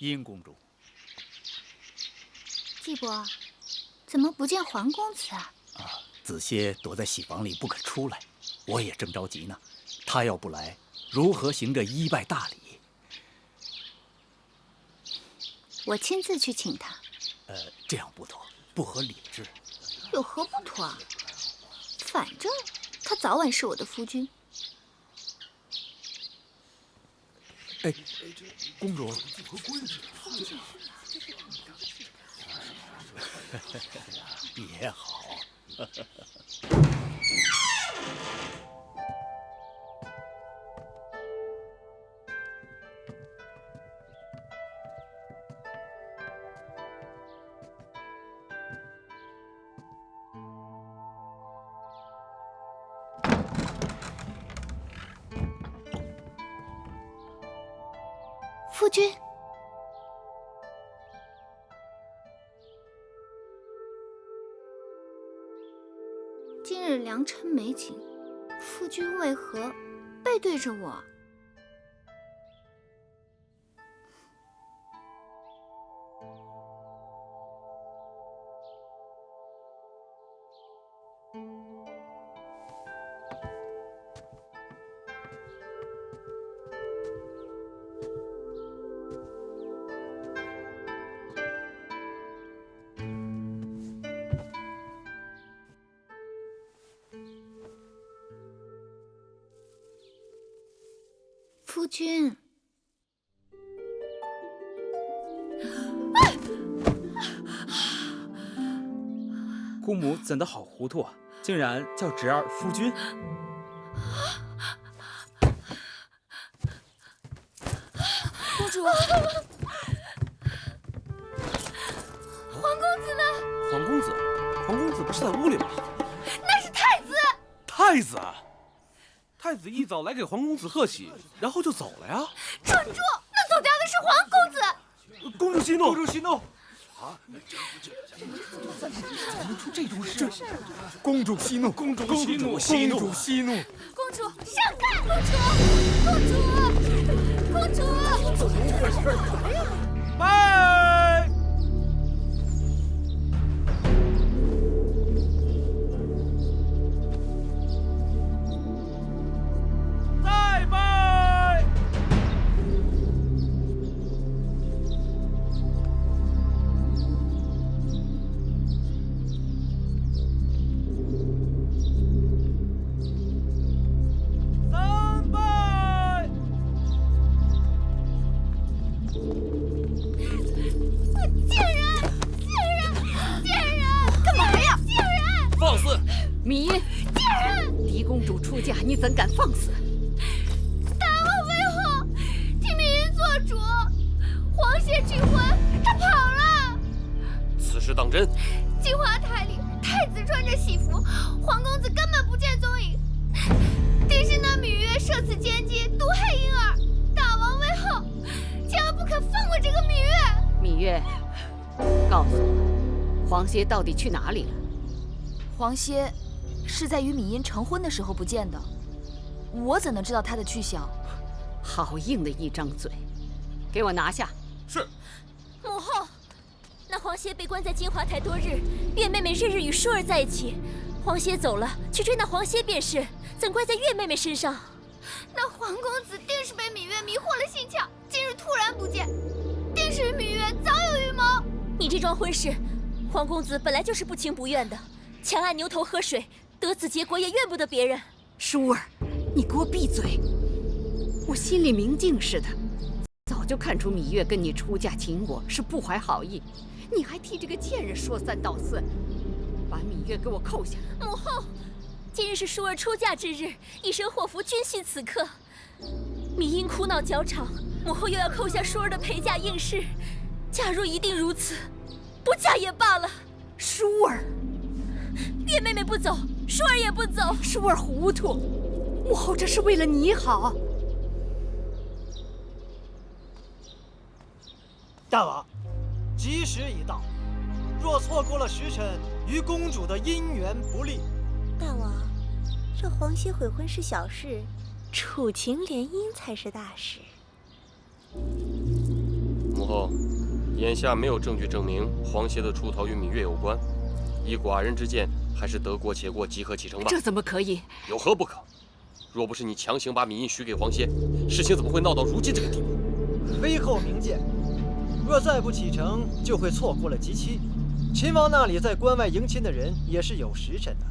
殷公主。季伯，怎么不见皇公子啊？子歇躲在喜房里不肯出来，我也正着急呢。他要不来，如何行这一拜大礼？我亲自去请他。这样不妥，不合理智。有何不妥啊？反正他早晚是我的夫君。哎，公主，也好。夫君，今日良辰美景，夫君为何背对着我？夫君，姑母怎的好糊涂啊！竟然叫侄儿夫君。公主，皇公子呢？皇公子不是在屋里吗？那是太子。太子，太子一早来给皇公子贺喜，然后就走了呀。蠢猪，那走掉的是皇公子。公主息怒，公主息怒！啊，怎么出这种事？公主息怒！公主息怒！公主息怒！公主闪开！公主！怎么回事？拜！再拜！三拜！贱人！干嘛呀？贱人！放肆！芈茵，狄公主出嫁，你怎敢放肆？大王为后，替芈茵做主。皇协拒婚，他跑了。此事当真？金华台里，太子穿着喜服，皇公子根本不见踪影。定是那芈月设此奸计，毒害婴儿。大王为后，千万不可放过这个芈月。芈月，告诉我，黄歇到底去哪里了？黄歇是在与芈茵成婚的时候不见的，我怎能知道他的去向？好硬的一张嘴，给我拿下！是。母后，那黄歇被关在金华台多日，月妹妹日日与舒儿在一起。黄歇走了，去追那黄歇便是，怎怪在月妹妹身上？那皇公子定是被芈月迷惑了心窍，今日突然不见，定是与芈月早有预谋。你这桩婚事，皇公子本来就是不情不愿的，强按牛头喝水，得此结果也怨不得别人。舒儿，你给我闭嘴！我心里明镜似的，早就看出芈月跟你出嫁秦国是不怀好意，你还替这个贱人说三道四，把芈月给我扣下！母后，今日是舒儿出嫁之日，一身祸福均系此刻。芈茵哭闹较场，母后又要扣下舒儿的陪嫁应试。假若一定如此，不嫁也罢了。舒儿，月妹妹不走，舒儿也不走。舒儿糊涂，母后这是为了你好。大王，吉时已到，若错过了时辰，与公主的姻缘不利。大王，这黄歇悔婚是小事，楚秦联姻才是大事。母母后，眼下没有证据证明黄歇的出逃与芈月有关，依寡人之见，还是得过且过，即刻启程吧。这怎么可以？有何不可？若不是你强行把芈印许给黄歇，事情怎么会闹到如今这个地步？微后明鉴，若再不启程，就会错过了吉期。秦王那里在关外迎亲的人也是有时辰的。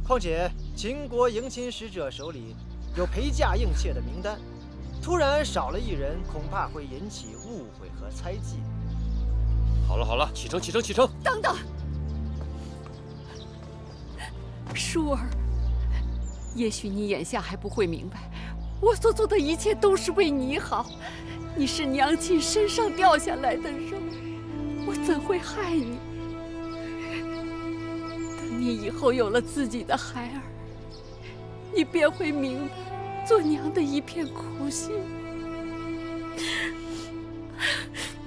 况且秦国迎亲使者手里有陪嫁应妾的名单，突然少了一人，恐怕会引起误会和猜忌。好了好了，启程启程启程！等等，舒儿，也许你眼下还不会明白，我所做的一切都是为你好。你是娘亲身上掉下来的肉，我怎会害你？等你以后有了自己的孩儿，你便会明白做娘的一片苦心。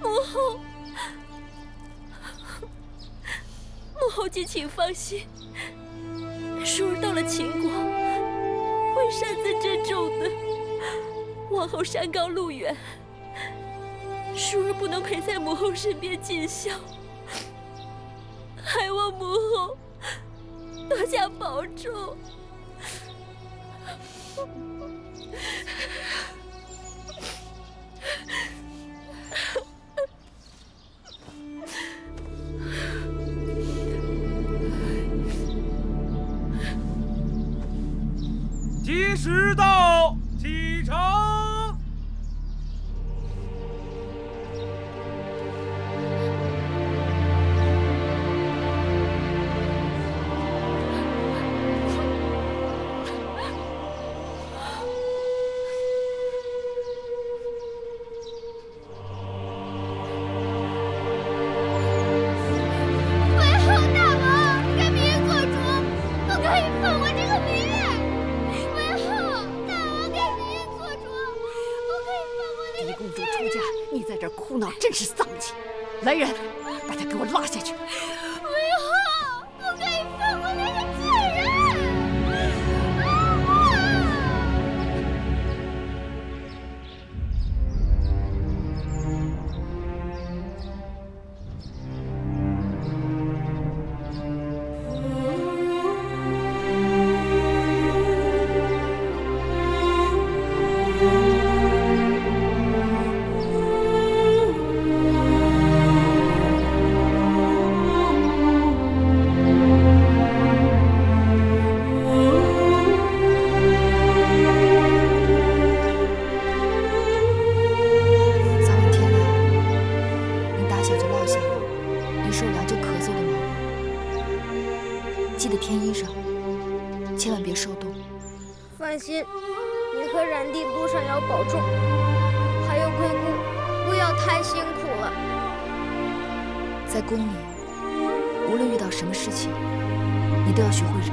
母后，母后敬请放心，舒儿到了秦国，会擅自珍重的。往后山高路远，舒儿不能陪在母后身边尽孝，还望母后多加保重。吉时到，启程。哭闹真是丧气！来人，把他给我拉下去！为何不可以放过那个贱人？放心，你和冉帝路上要保重，还有贵姑，不要太辛苦了。在宫里，无论遇到什么事情，你都要学会忍，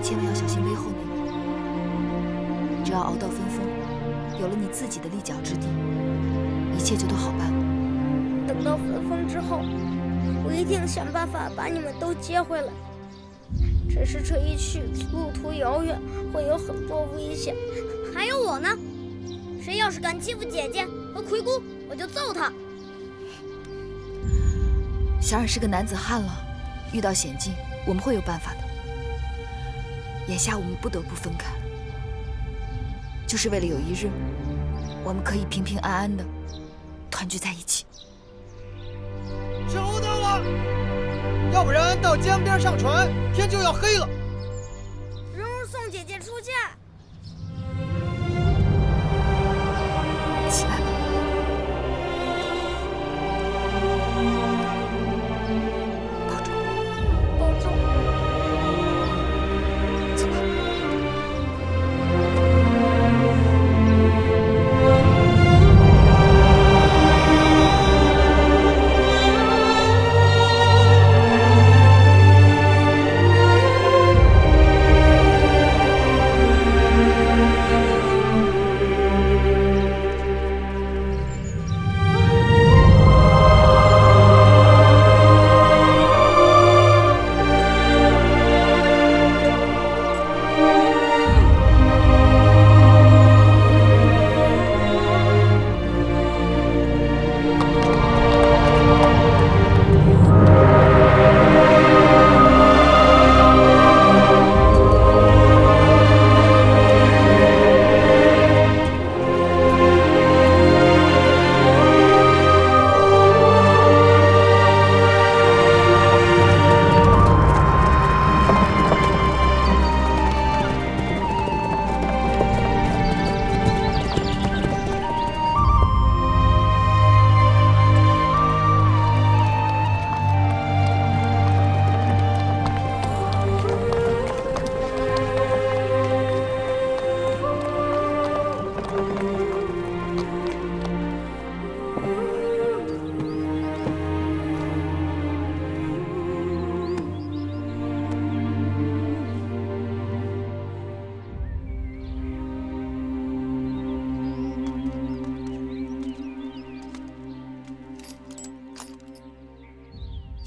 千万要小心微后那位。只要熬到分封，有了你自己的立脚之地，一切就都好办了。等到分封之后，我一定想办法把你们都接回来。只是这一去，路途遥远，会有很多危险。还有我呢，谁要是敢欺负姐姐和魁姑，我就揍他。小冉是个男子汉了，遇到险境，我们会有办法的。眼下我们不得不分开，就是为了有一日，我们可以平平安安的团聚在一起。久等了，要不然到江边上船，天就要黑了。蓉蓉送姐姐出嫁。起来吧。保重。保重。走吧。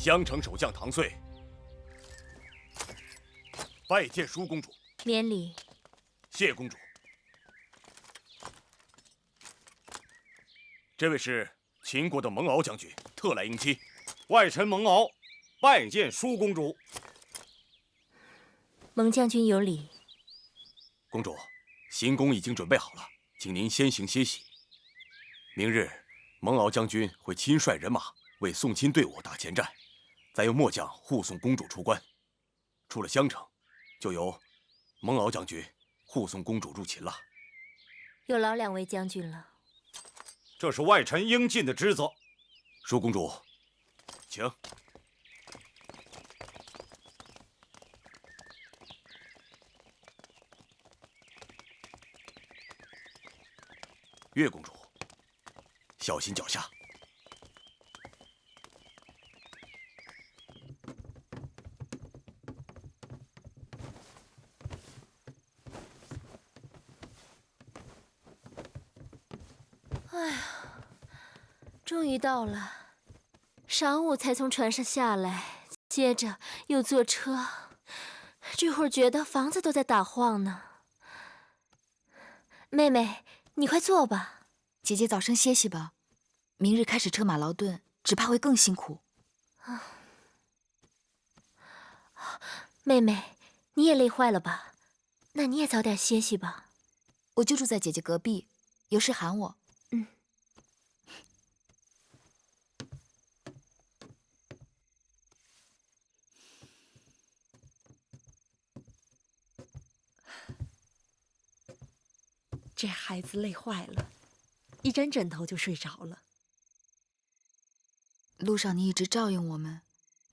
襄城守将唐遂拜见舒公主。免礼。谢公主。这位是秦国的蒙敖将军，特来迎亲。外臣蒙敖拜见舒公主。蒙将军有礼。公主，行宫已经准备好了，请您先行歇息。明日，蒙敖将军会亲率人马为送亲队伍打前站，再由末将护送公主出关。出了襄城，就由蒙敖将军护送公主入秦了。有劳两位将军了。这是外臣应尽的职责。舒公主，请。岳公主，小心脚下。哎呀，终于到了。晌午才从船上下来，接着又坐车，这会儿觉得房子都在打晃呢。妹妹，你快坐吧。姐姐早生歇息吧，明日开始车马劳顿，只怕会更辛苦。妹妹，你也累坏了吧？那你也早点歇息吧。我就住在姐姐隔壁，有事喊我。这孩子累坏了，一沾枕头就睡着了。路上你一直照应我们，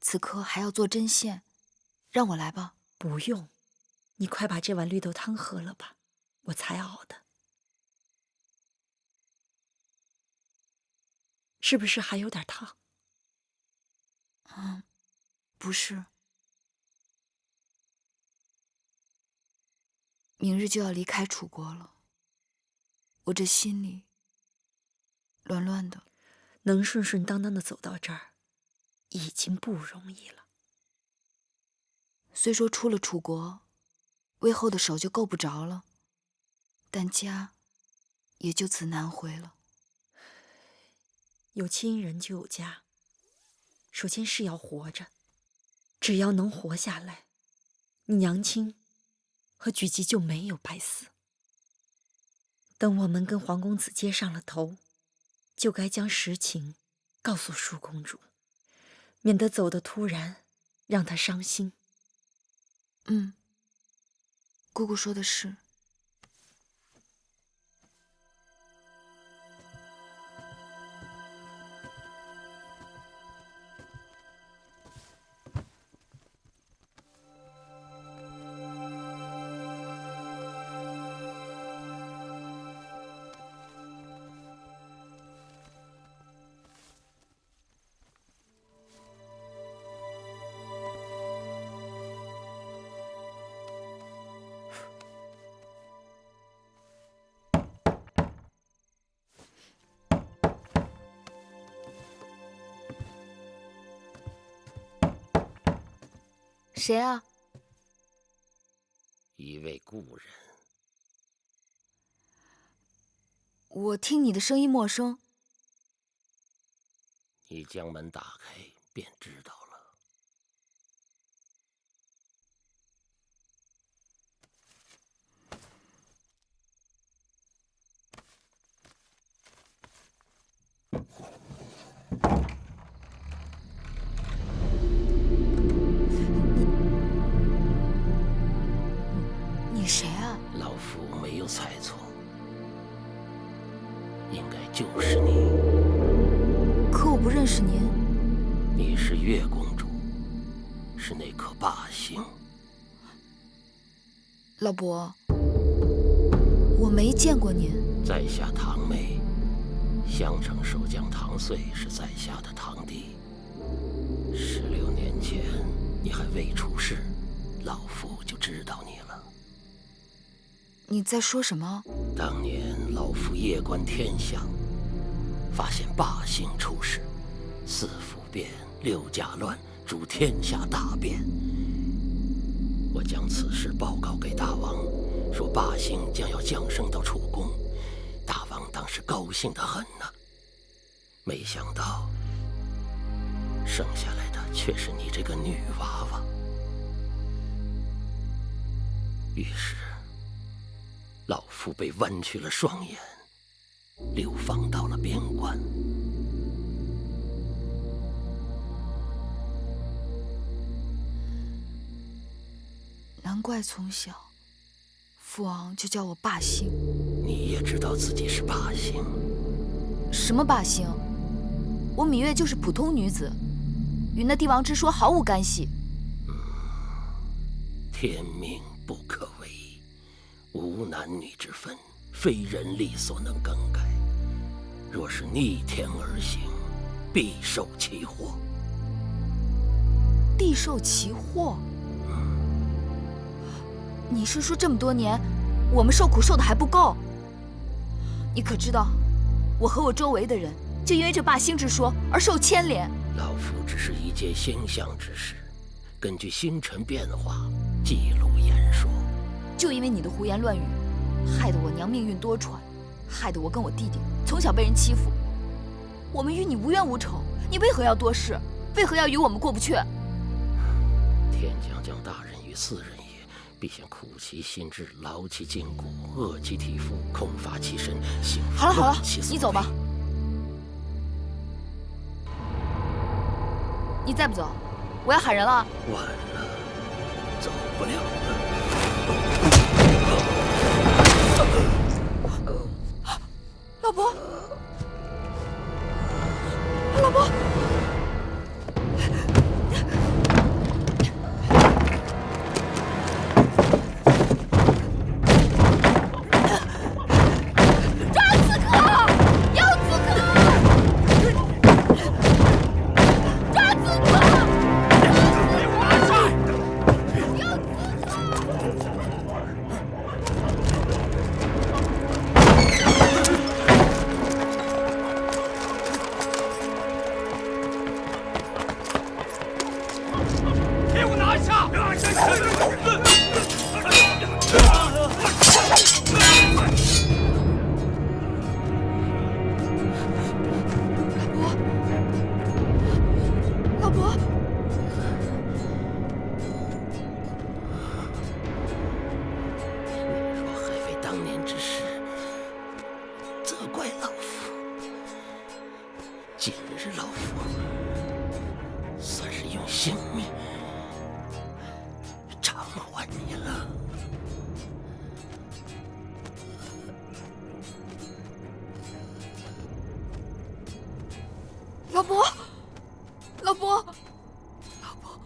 此刻还要做针线，让我来吧。不用，你快把这碗绿豆汤喝了吧，我才熬的。是不是还有点烫？不是。明日就要离开楚国了。我这心里乱乱的，能顺顺当当的走到这儿，已经不容易了。虽说出了楚国，魏后的手就够不着了，但家也就此难回了。有亲人就有家，首先是要活着，只要能活下来，你娘亲和举姬就没有白死。等我们跟黄公子接上了头，就该将实情告诉舒公主，免得走得突然，让她伤心。姑姑说的是。谁啊？一位故人。我听你的声音陌生。你将门打开，便知道了。你谁啊？老夫没有猜错，应该就是你。可我不认识您。你是月公主，是那颗霸星。老伯，我没见过您。在下堂妹，襄城守将唐遂是在下的堂弟。16年前你还未出世，老夫就知道你了。你在说什么？当年老夫夜观天象，发现霸星出世，四府变刘家乱，诛天下大变。我将此事报告给大王，说霸星将要降生到楚宫。大王当时高兴得很呢，没想到生下来的却是你这个女娃娃。于是，老夫被剜去了双眼，流放到了边关。难怪从小父王就叫我霸星。你也知道自己是霸星？什么霸星？我芈月就是普通女子，与那帝王之说毫无干系。天命不可违，无男女之分，非人力所能更改。若是逆天而行，必受其祸。必受其祸？你是说这么多年，我们受苦受的还不够？你可知道，我和我周围的人就因为这霸星之说而受牵连。老夫只是一介星象之士，根据星辰变化记录言说。就因为你的胡言乱语，害得我娘命运多舛，害得我跟我弟弟从小被人欺负。我们与你无冤无仇，你为何要多事？为何要与我们过不去？天将降大任于斯人也，必先苦其心志，劳其筋骨，饿其体肤，空乏其身，行好了好了，其所你走吧。你再不走，我要喊人了。晚了，走不了了。老伯，老伯。今日老夫算是用性命偿还你了。老伯，老伯，老伯。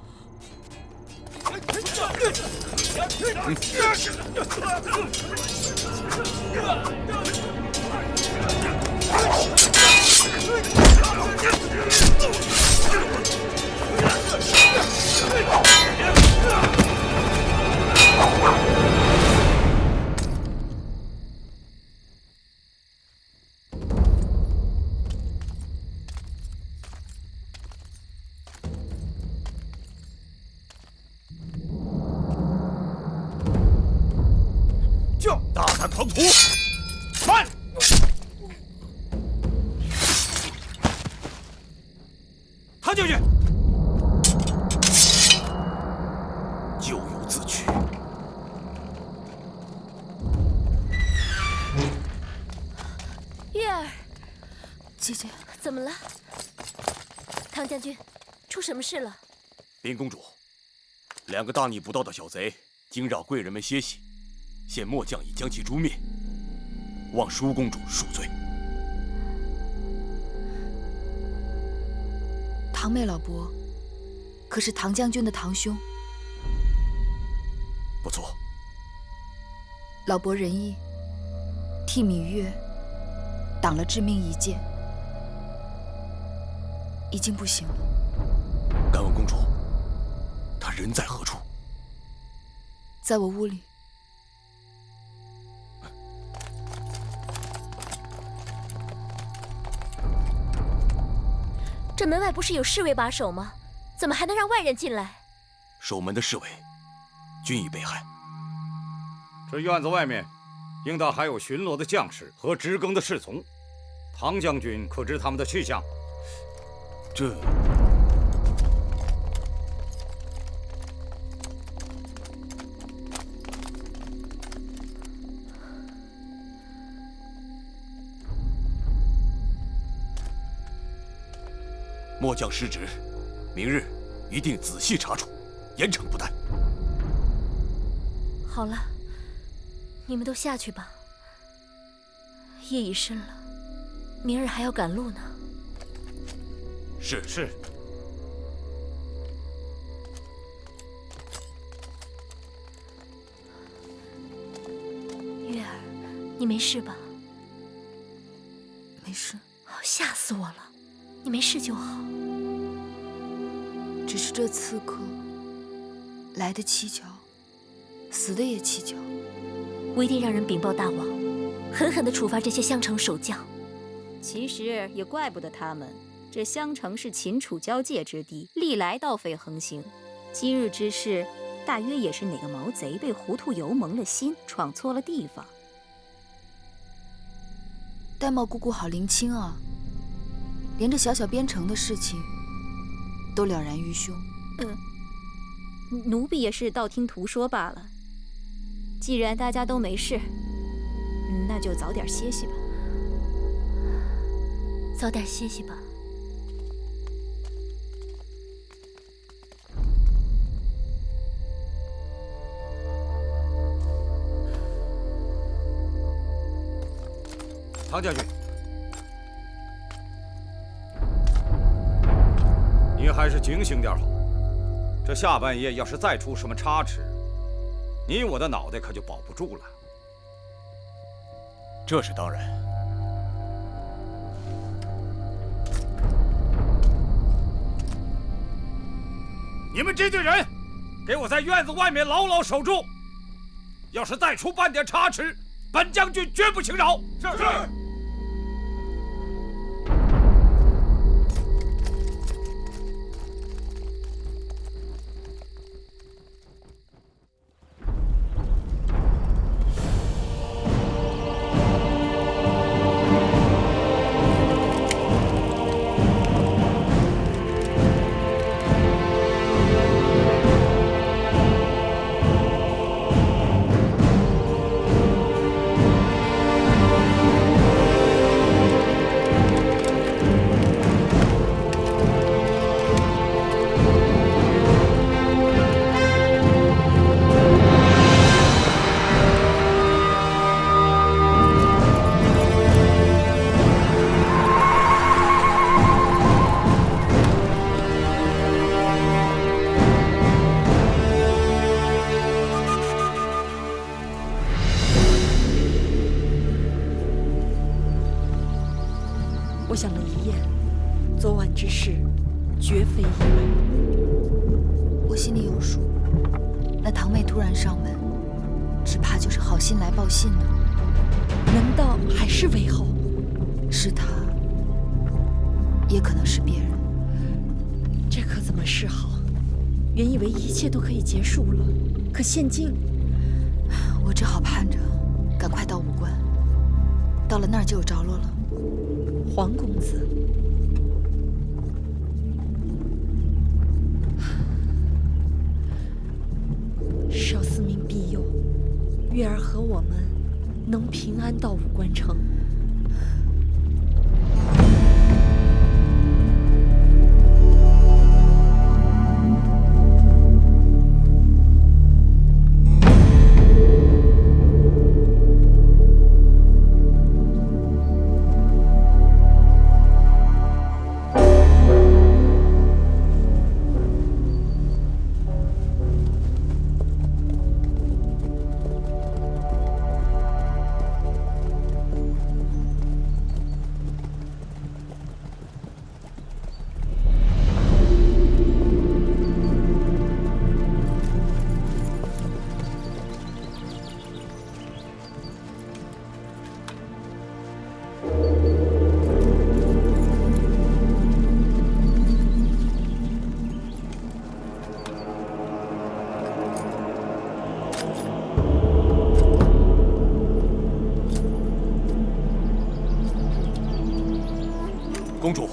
大胆狂徒！慢！踏进去！咎由自取。月儿，姐姐，怎么了？唐将军，出什么事了？林公主，两个大逆不道的小贼惊扰贵人们歇息。现末将已将其诛灭，望舒公主恕罪。堂妹老伯，可是唐将军的堂兄？不错。老伯仁义，替芈月挡了致命一剑，已经不行了。敢问公主，他人在何处？在我屋里。这门外不是有侍卫把守吗？怎么还能让外人进来？守门的侍卫均已被害。这院子外面应当还有巡逻的将士和值更的侍从。唐将军可知他们的去向？这……末将失职，明日一定仔细查处，严惩不贷。好了，你们都下去吧。夜已深了，明日还要赶路呢。是。月儿，你没事吧？没事。吓死我了！你没事就好。只是这刺客来得蹊跷，死的也蹊跷。我一定让人禀报大王，狠狠地处罚这些襄城守将。其实也怪不得他们，这襄城是秦楚交界之地，历来盗匪横行。今日之事，大约也是哪个毛贼被糊涂油蒙了心，闯错了地方。玳瑁姑姑好灵清啊，连这小小边城的事情都了然于胸。奴婢也是道听途说罢了。既然大家都没事，那就早点歇息吧。早点歇息吧。唐将军，你还是警醒点好。这下半夜要是再出什么差池，你我的脑袋可就保不住了。这是当然。你们这队人，给我在院子外面牢牢守住。要是再出半点差池，本将军绝不轻饶。是。我想了一夜，昨晚之事绝非意外。我心里有数，那堂妹突然上门，只怕就是好心来报信呢。难道还是韦后？是他，也可能是别人。这可怎么是好？原以为一切都可以结束了，可现今……我只好盼着赶快到武关，到了那儿就有着落了。黄公子，少司命庇佑，月儿和我们能平安到武关城。公主，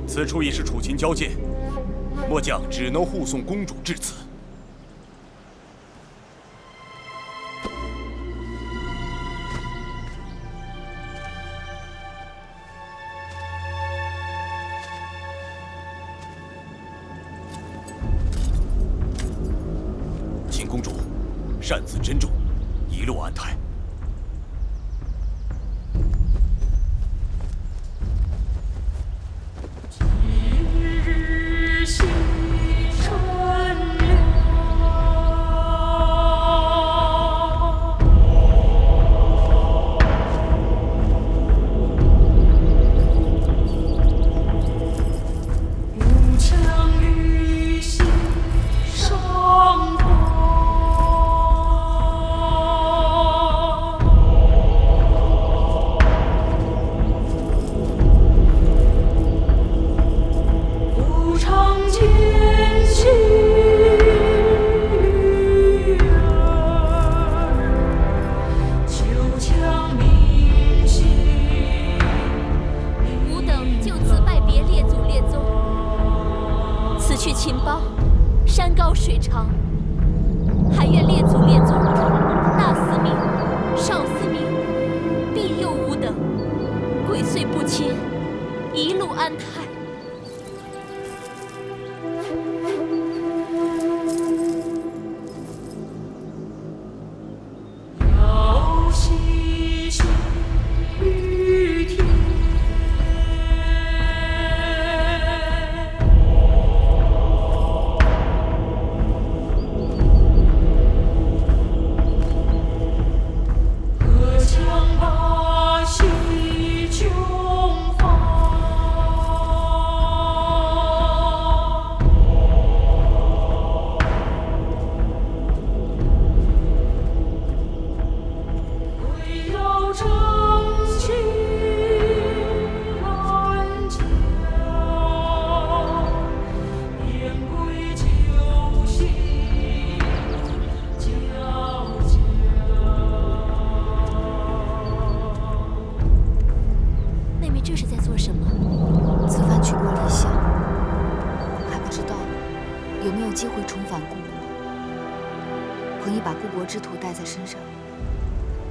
此处已是楚秦交界，末将只能护送公主至此。请公主擅自珍重，一路安泰。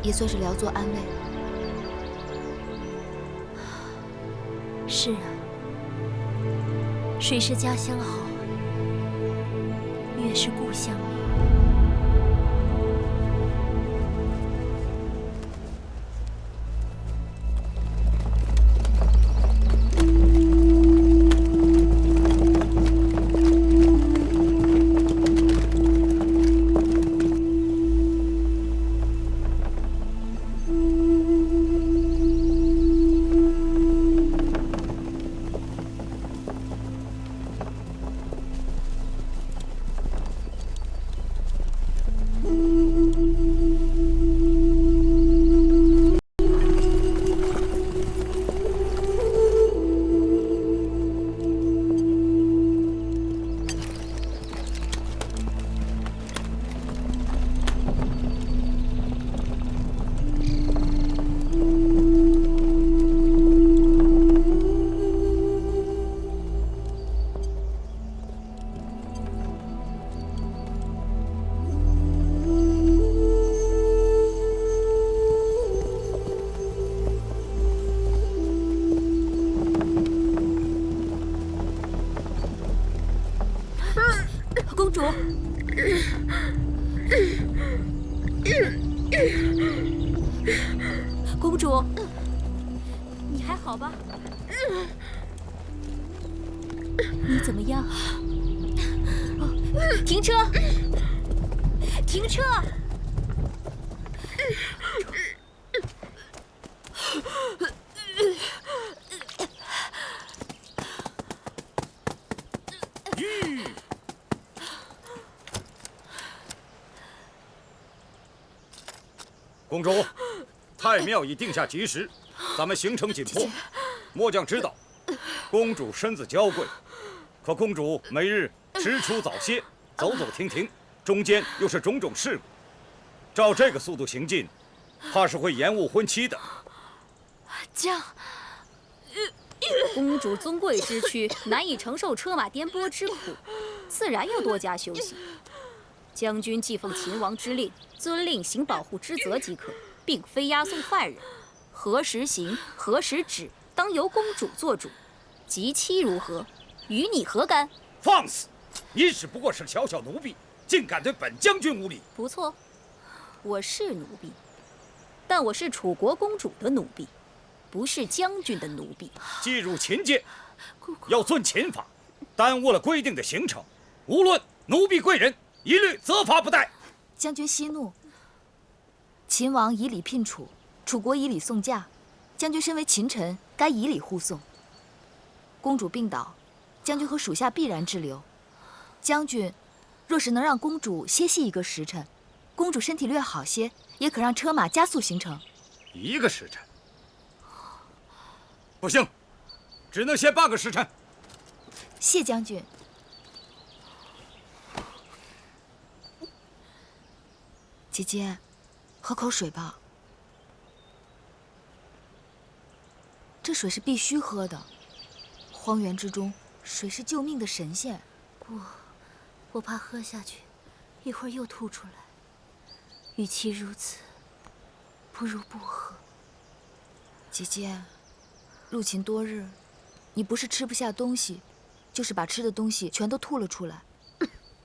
也算是聊作安慰。是啊，水是家乡好，月是故乡美。公主，公主，你还好吧？你怎么样？停车！停车！公主，太庙已定下吉时，咱们行程紧迫。末将知道，公主身子娇贵，可公主每日迟出早歇，走走停停，中间又是种种事故，照这个速度行进，怕是会延误婚期的。将，公主尊贵之躯，难以承受车马颠簸之苦，自然要多加休息。将军既奉秦王之令，遵令行保护之责即可，并非押送犯人。何时行，何时止，当由公主做主。及期如何，与你何干？放肆！你只不过是小小奴婢，竟敢对本将军无礼！不错，我是奴婢，但我是楚国公主的奴婢，不是将军的奴婢。既入秦界，要遵秦法，耽误了规定的行程，无论奴婢贵人，一律责罚不贷。将军息怒。秦王以礼聘楚，楚国以礼送驾，将军身为秦臣，该以礼护送。公主病倒，将军和属下必然滞留。将军若是能让公主歇息1个时辰，公主身体略好些，也可让车马加速行程。1个时辰？不行，只能歇半个时辰。谢将军。姐姐，喝口水吧。这水是必须喝的。荒原之中，水是救命的神仙。不，我怕喝下去，一会儿又吐出来。与其如此，不如不喝。姐姐，入秦多日，你不是吃不下东西，就是把吃的东西全都吐了出来。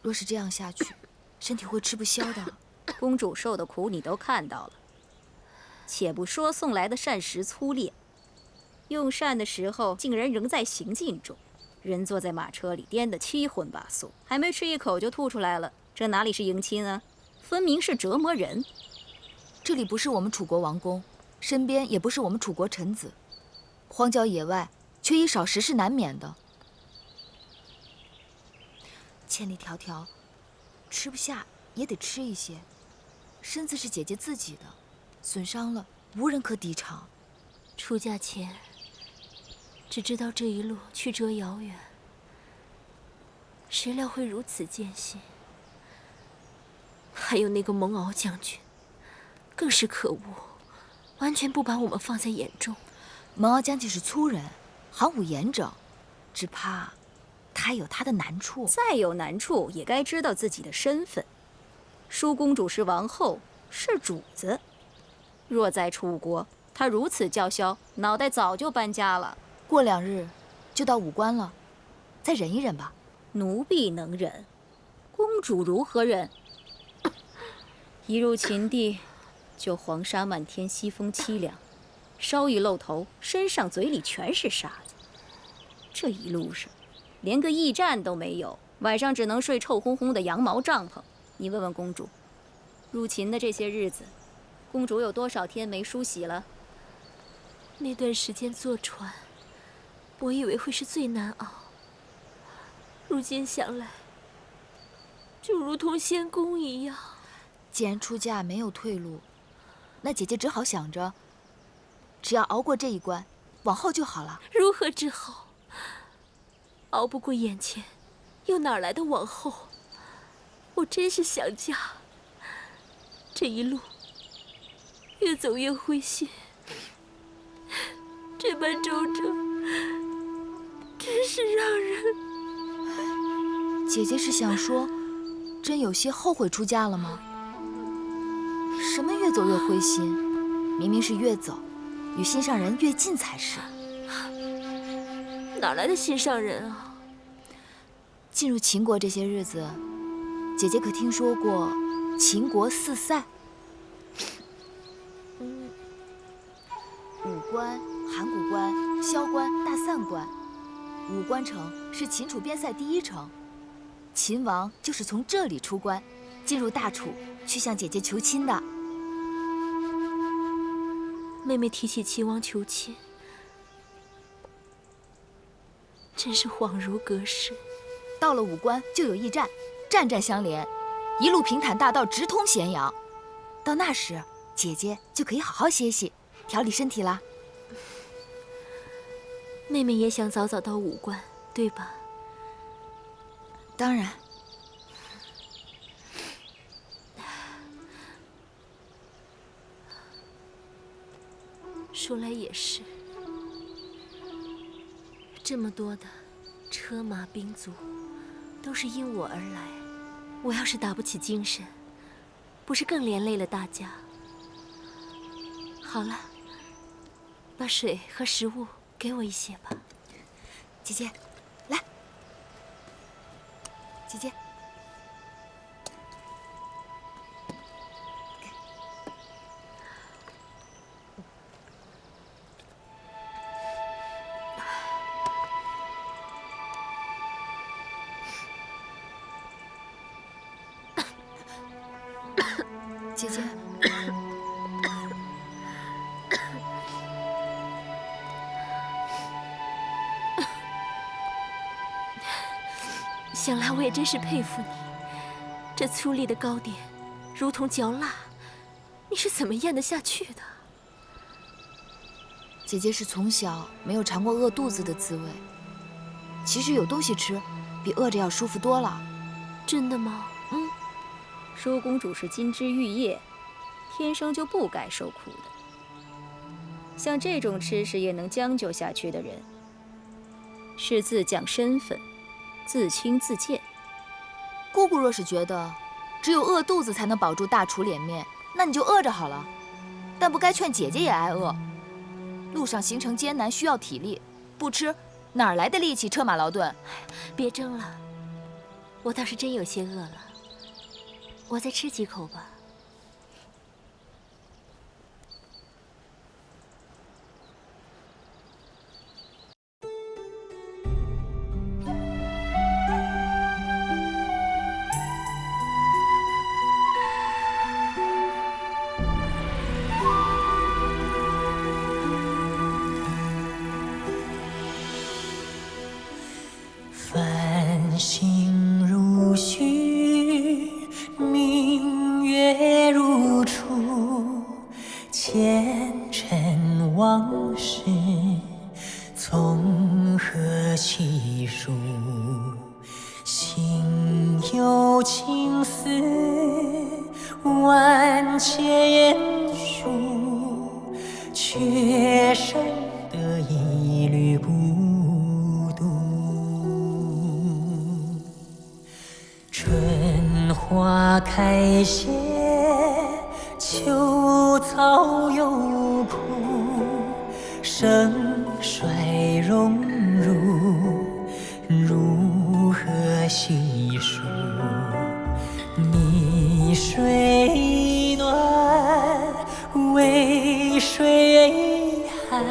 若是这样下去，身体会吃不消的。公主受的苦你都看到了，且不说送来的膳食粗劣，用膳的时候竟然仍在行进中，人坐在马车里颠得七荤八素，还没吃一口就吐出来了，这哪里是迎亲啊，分明是折磨人。这里不是我们楚国王宫，身边也不是我们楚国臣子，荒郊野外，缺衣少食是难免的。千里迢迢，吃不下也得吃一些。身子是姐姐自己的，损伤了无人可抵偿。出嫁前，只知道这一路曲折遥远，谁料会如此艰辛。还有那个蒙敖将军，更是可恶，完全不把我们放在眼中。蒙敖将军是粗人，行武严整，只怕他有他的难处。再有难处，也该知道自己的身份。舒公主是王后，是主子。若在楚国，她如此叫嚣，脑袋早就搬家了。过2日就到武关了，再忍一忍吧。奴婢能忍，公主如何忍？一入秦地，就黄沙漫天，西风凄凉，稍一露头，身上嘴里全是沙子。这一路上，连个驿站都没有，晚上只能睡臭烘烘的羊毛帐篷。你问问公主，入秦的这些日子，公主有多少天没梳洗了？那段时间坐船，我以为会是最难熬，如今想来，就如同仙宫一样。既然出嫁没有退路，那姐姐只好想着，只要熬过这一关，往后就好了。如何之好？熬不过眼前，又哪来的往后？我真是想家。这一路越走越灰心，这般周折，真是让人……姐姐是想说，真有些后悔出嫁了吗？什么越走越灰心？明明是越走，与心上人越近才是。哪来的心上人啊？进入秦国这些日子，姐姐可听说过秦国4塞？武关、函谷关、萧关、大散关。武关城是秦楚边塞第1城，秦王就是从这里出关，进入大楚，去向姐姐求亲的。妹妹提起秦王求亲，真是恍如隔世。到了武关就有驿站，站站相连，一路平坦大道直通咸阳。到那时，姐姐就可以好好歇息，调理身体啦。妹妹也想早早到武关，对吧？当然。说来也是，这么多的车马兵卒，都是因我而来。我要是打不起精神，不是更连累了大家？好了，把水和食物给我一些吧。姐姐，来，姐姐。姐姐，想来我也真是佩服你，这粗粝的糕点，如同嚼蜡，你是怎么咽得下去的？姐姐是从小没有尝过饿肚子的滋味。其实有东西吃，比饿着要舒服多了。真的吗？嗯。舒公主是金枝玉叶，天生就不该受苦的。像这种吃食也能将就下去的人，是自降身份，自轻自贱。姑姑若是觉得只有饿肚子才能保住大厨脸面，那你就饿着好了。但不该劝姐姐也挨饿。路上行程艰难，需要体力，不吃哪儿来的力气车马劳顿？别争了，我倒是真有些饿了。我再吃几口吧。繁星如许，明月如初，前尘往事从何起数？心有情丝万千束，却生得一缕孤独。春花开谢，秋草又枯，盛衰荣辱，如何细数？泥水暖，为谁寒？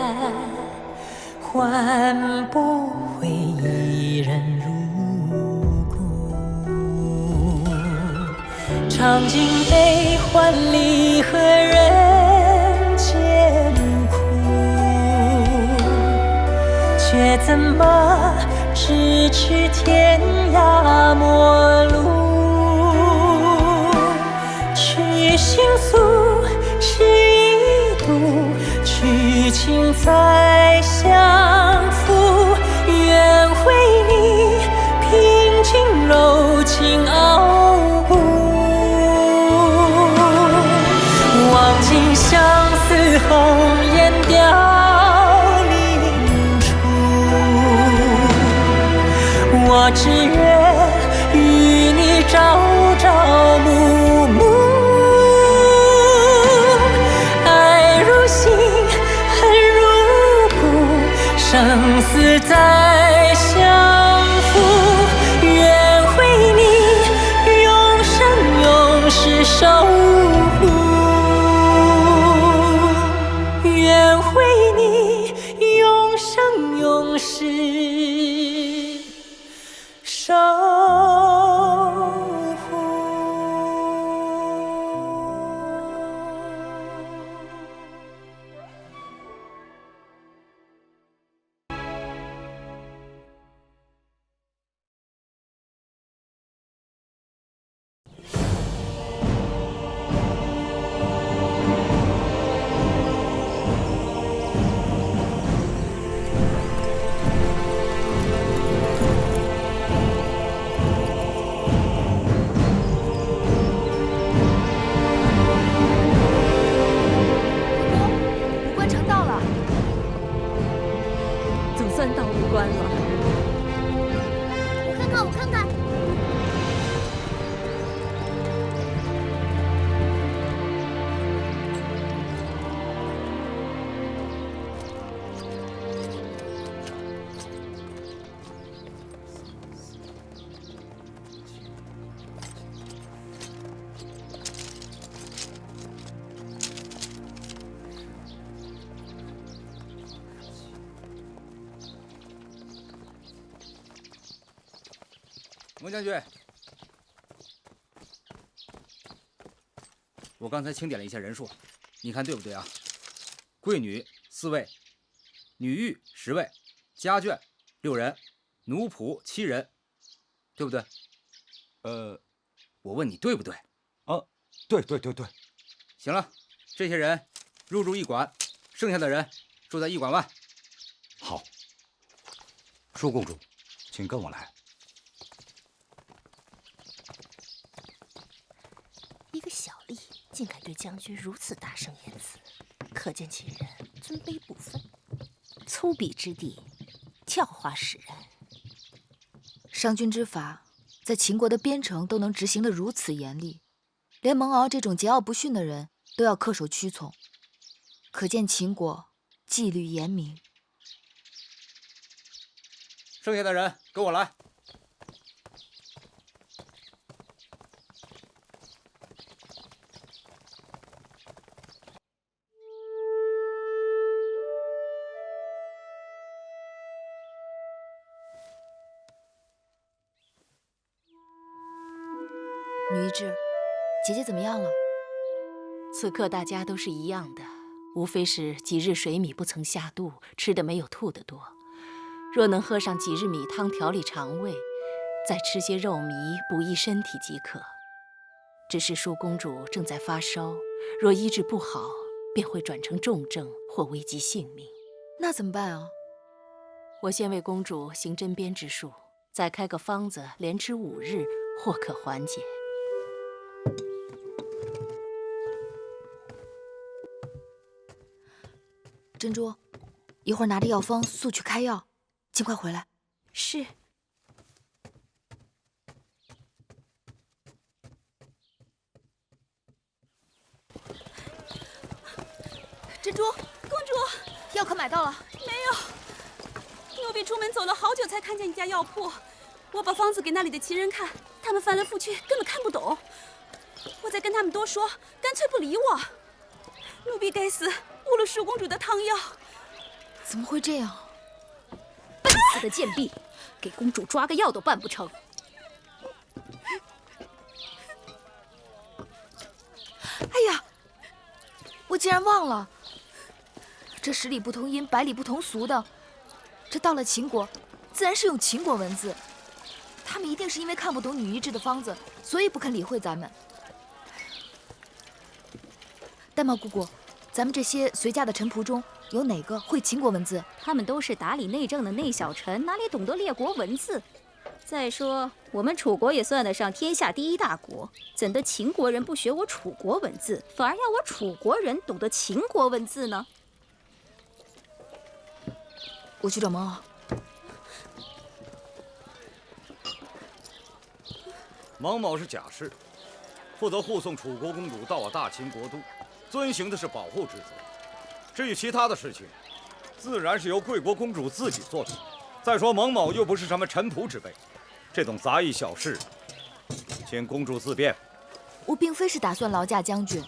换不回一人如故。尝尽悲欢离合人间苦，却怎么咫尺天涯陌路？去心诉，是一度，去情再相负。愿为你平静柔情傲骨，望尽相思红颜凋零处。我只愿与你朝朝暮暮，爱如星，恨如骨，生死再相负。愿为你永生永世守护，愿为你永生永世守护。关了。我看看，我看看。蒙将军，我刚才清点了一下人数，你看对不对啊？贵女4位，女御10位，家眷6人，奴仆7人，对不对？我问你对不对？对。行了，这些人入住驿馆，剩下的人住在驿馆外。好，舒公主，请跟我来。一个小吏竟敢对将军如此大声言辞，可见其人尊卑不分，粗鄙之地，教化使人。商君之法，在秦国的边城都能执行得如此严厉，连蒙敖这种桀骜不驯的人都要恪守屈从，可见秦国纪律严明。剩下的人跟我来。女一志，姐姐怎么样了？此刻大家都是一样的，无非是几日水米不曾下肚，吃的没有吐的多。若能喝上几日米汤调理肠胃，再吃些肉糜补益身体即可。只是舒公主正在发烧，若医治不好，便会转成重症或危及性命。那怎么办啊？我先为公主行针砭之术，再开个方子，连吃5日，或可缓解。珍珠，一会儿拿着药方速去开药，尽快回来。是。珍珠，公主，药可买到了？没有，奴婢出门走了好久才看见一家药铺。我把方子给那里的旗人看，他们翻来覆去根本看不懂。我再跟他们多说，干脆不理我。奴婢该死，误了舒公主的汤药。怎么会这样？笨死的贱婢，给公主抓个药都办不成。哎呀，我竟然忘了，这10里不同音，百里不同俗的，这到了秦国，自然是用秦国文字。他们一定是因为看不懂女医治的方子，所以不肯理会咱们。玳瑁姑姑，咱们这些随驾的臣仆中，有哪个会秦国文字？他们都是打理内政的内小臣，哪里懂得列国文字？再说，我们楚国也算得上天下第1大国，怎的秦国人不学我楚国文字，反而要我楚国人懂得秦国文字呢？我去找蒙敖。蒙某是甲士，负责护送楚国公主到我大秦国都，遵行的是保护之责。至于其他的事情，自然是由贵国公主自己做主。再说蒙某又不是什么臣仆之辈，这种杂役小事，请公主自便。我并非是打算劳驾将军，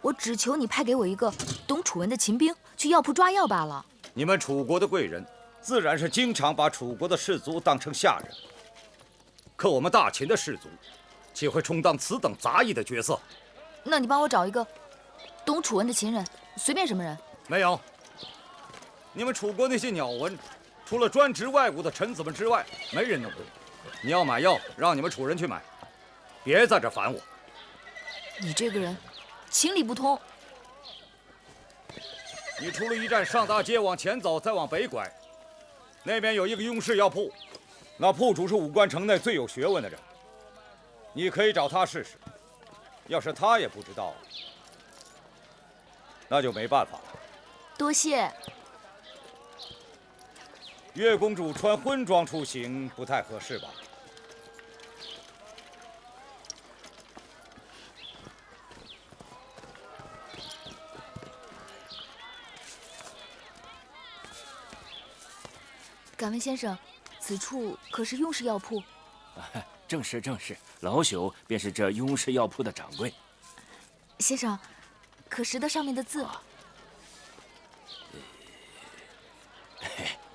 我只求你派给我一个懂楚文的秦兵，去药铺抓药罢了。你们楚国的贵人，自然是经常把楚国的士卒当成下人。可我们大秦的士卒，岂会充当此等杂役的角色？那你帮我找一个懂楚文的秦人，随便什么人。没有。你们楚国那些鸟文，除了专职外务的臣子们之外，没人能会。你要买药，让你们楚人去买，别在这烦我。你这个人，情理不通。你出了驿站，上大街往前走，再往北拐，那边有一个雍氏药铺。那铺主是武关城内最有学问的人，你可以找他试试。要是他也不知道，那就没办法了。多谢。月公主穿婚装出行不太合适吧？敢问先生，此处可是雍氏药铺？正是正是，老朽便是这雍氏药铺的掌柜。先生，可识得上面的字？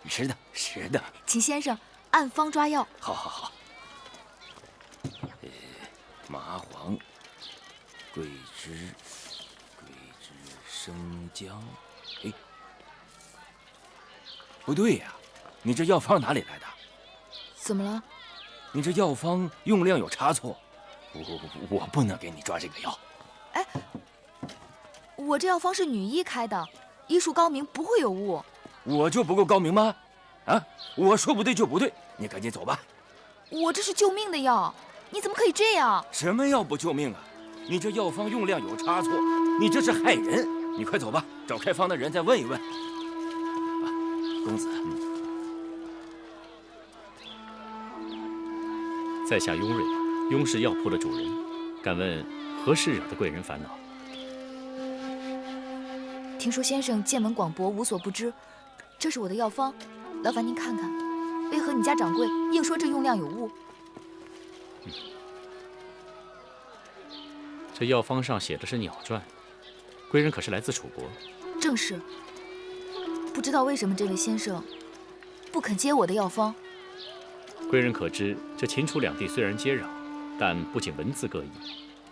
是的，是的。请先生按方抓药。好好好。麻黄、桂枝、生姜。哎，不对呀，你这药方哪里来的？怎么了？你这药方用量有差错，我不能给你抓这个药。哎，我这药方是女医开的，医术高明，不会有误。我就不够高明吗？啊，我说不对就不对，你赶紧走吧。我这是救命的药，你怎么可以这样？什么药不救命啊？你这药方用量有差错，你这是害人。你快走吧，找开方的人再问一问。啊，公子。在下雍瑞，雍氏药铺的主人，敢问何事惹得贵人烦恼？听说先生见闻广博，无所不知。这是我的药方，劳烦您看看，为何你家掌柜硬说这用量有误？这药方上写的是鸟传，贵人可是来自楚国？正是。不知道为什么这位先生不肯接我的药方。贵人可知，这秦楚两地虽然接壤，但不仅文字各异，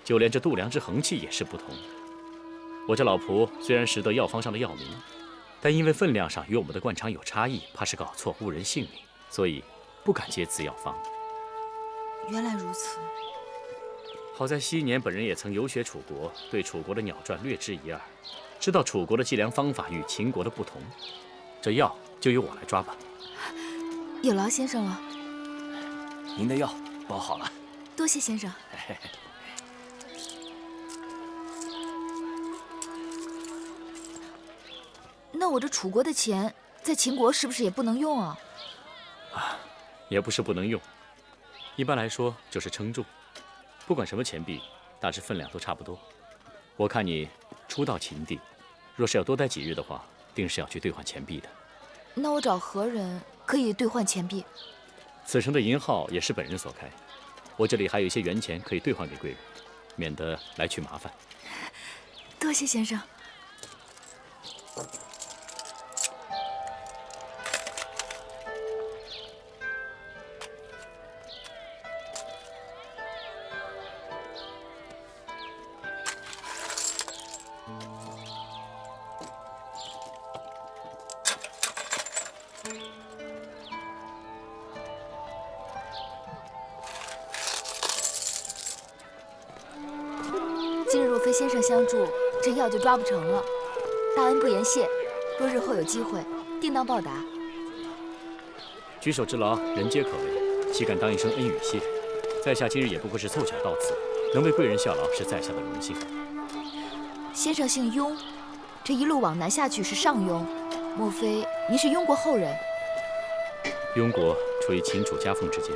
就连这度量之衡器也是不同。我这老仆虽然识得药方上的药名，但因为分量上与我们的惯常有差异，怕是搞错误人性命，所以不敢接此药方。原来如此。好在昔年本人也曾游学楚国，对楚国的鸟传略知一二，知道楚国的计量方法与秦国的不同。这药就由我来抓吧。有劳先生了。您的药包好了。多谢先生。那我这楚国的钱在秦国是不是也不能用啊？也不是不能用，一般来说就是称重。不管什么钱币，大致分量都差不多。我看你初到秦地，若是要多待几日的话，定是要去兑换钱币的。那我找何人可以兑换钱币？此城的银号也是本人所开，我这里还有一些元钱可以兑换给贵人，免得来去麻烦。多谢先生。今日若非先生相助，这药就抓不成了。大恩不言谢，若日后有机会，定当报答。举手之劳，人皆可为，岂敢当一声恩语谢？在下今日也不过是凑巧到此，能为贵人效劳，是在下的荣幸。先生姓雍，这一路往南下去是上庸，莫非您是雍国后人？雍国处于秦楚夹缝之间，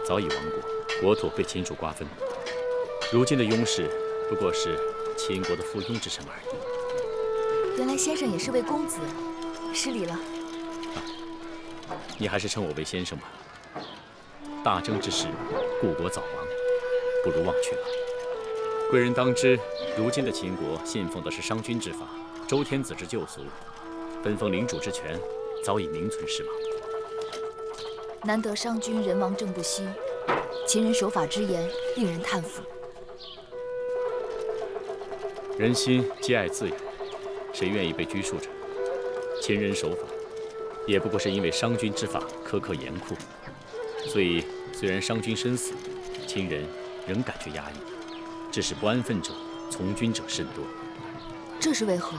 早已亡国，国土被秦楚瓜分。如今的雍氏不过是秦国的附庸之臣而已。原来先生也是位公子，失礼了。你还是称我为先生吧。大征之时，故国早亡，不如忘却吧。贵人当知，如今的秦国信奉的是商君之法，周天子之旧俗，分封领主之权早已名存实亡。难得商君人亡政不息，秦人守法之严令人叹服。人心皆爱自由，谁愿意被拘束着？秦人守法，也不过是因为商君之法苛刻严酷，所以虽然商君身死，秦人仍感觉压抑，致使不安分者、从军者甚多。这是为何？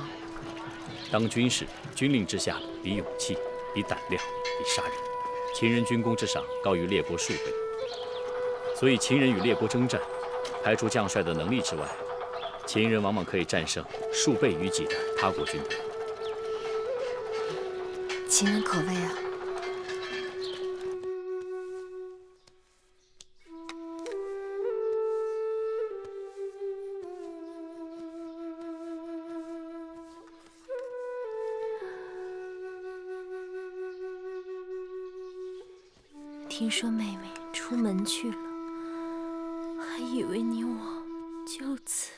当军事，军令之下比勇气，比胆量，比杀人。秦人军功之上高于列国数倍，所以秦人与列国征战，排除将帅的能力之外，秦人往往可以战胜数倍于己的他国军队。秦人可畏啊！听说妹妹出门去了，还以为你我就此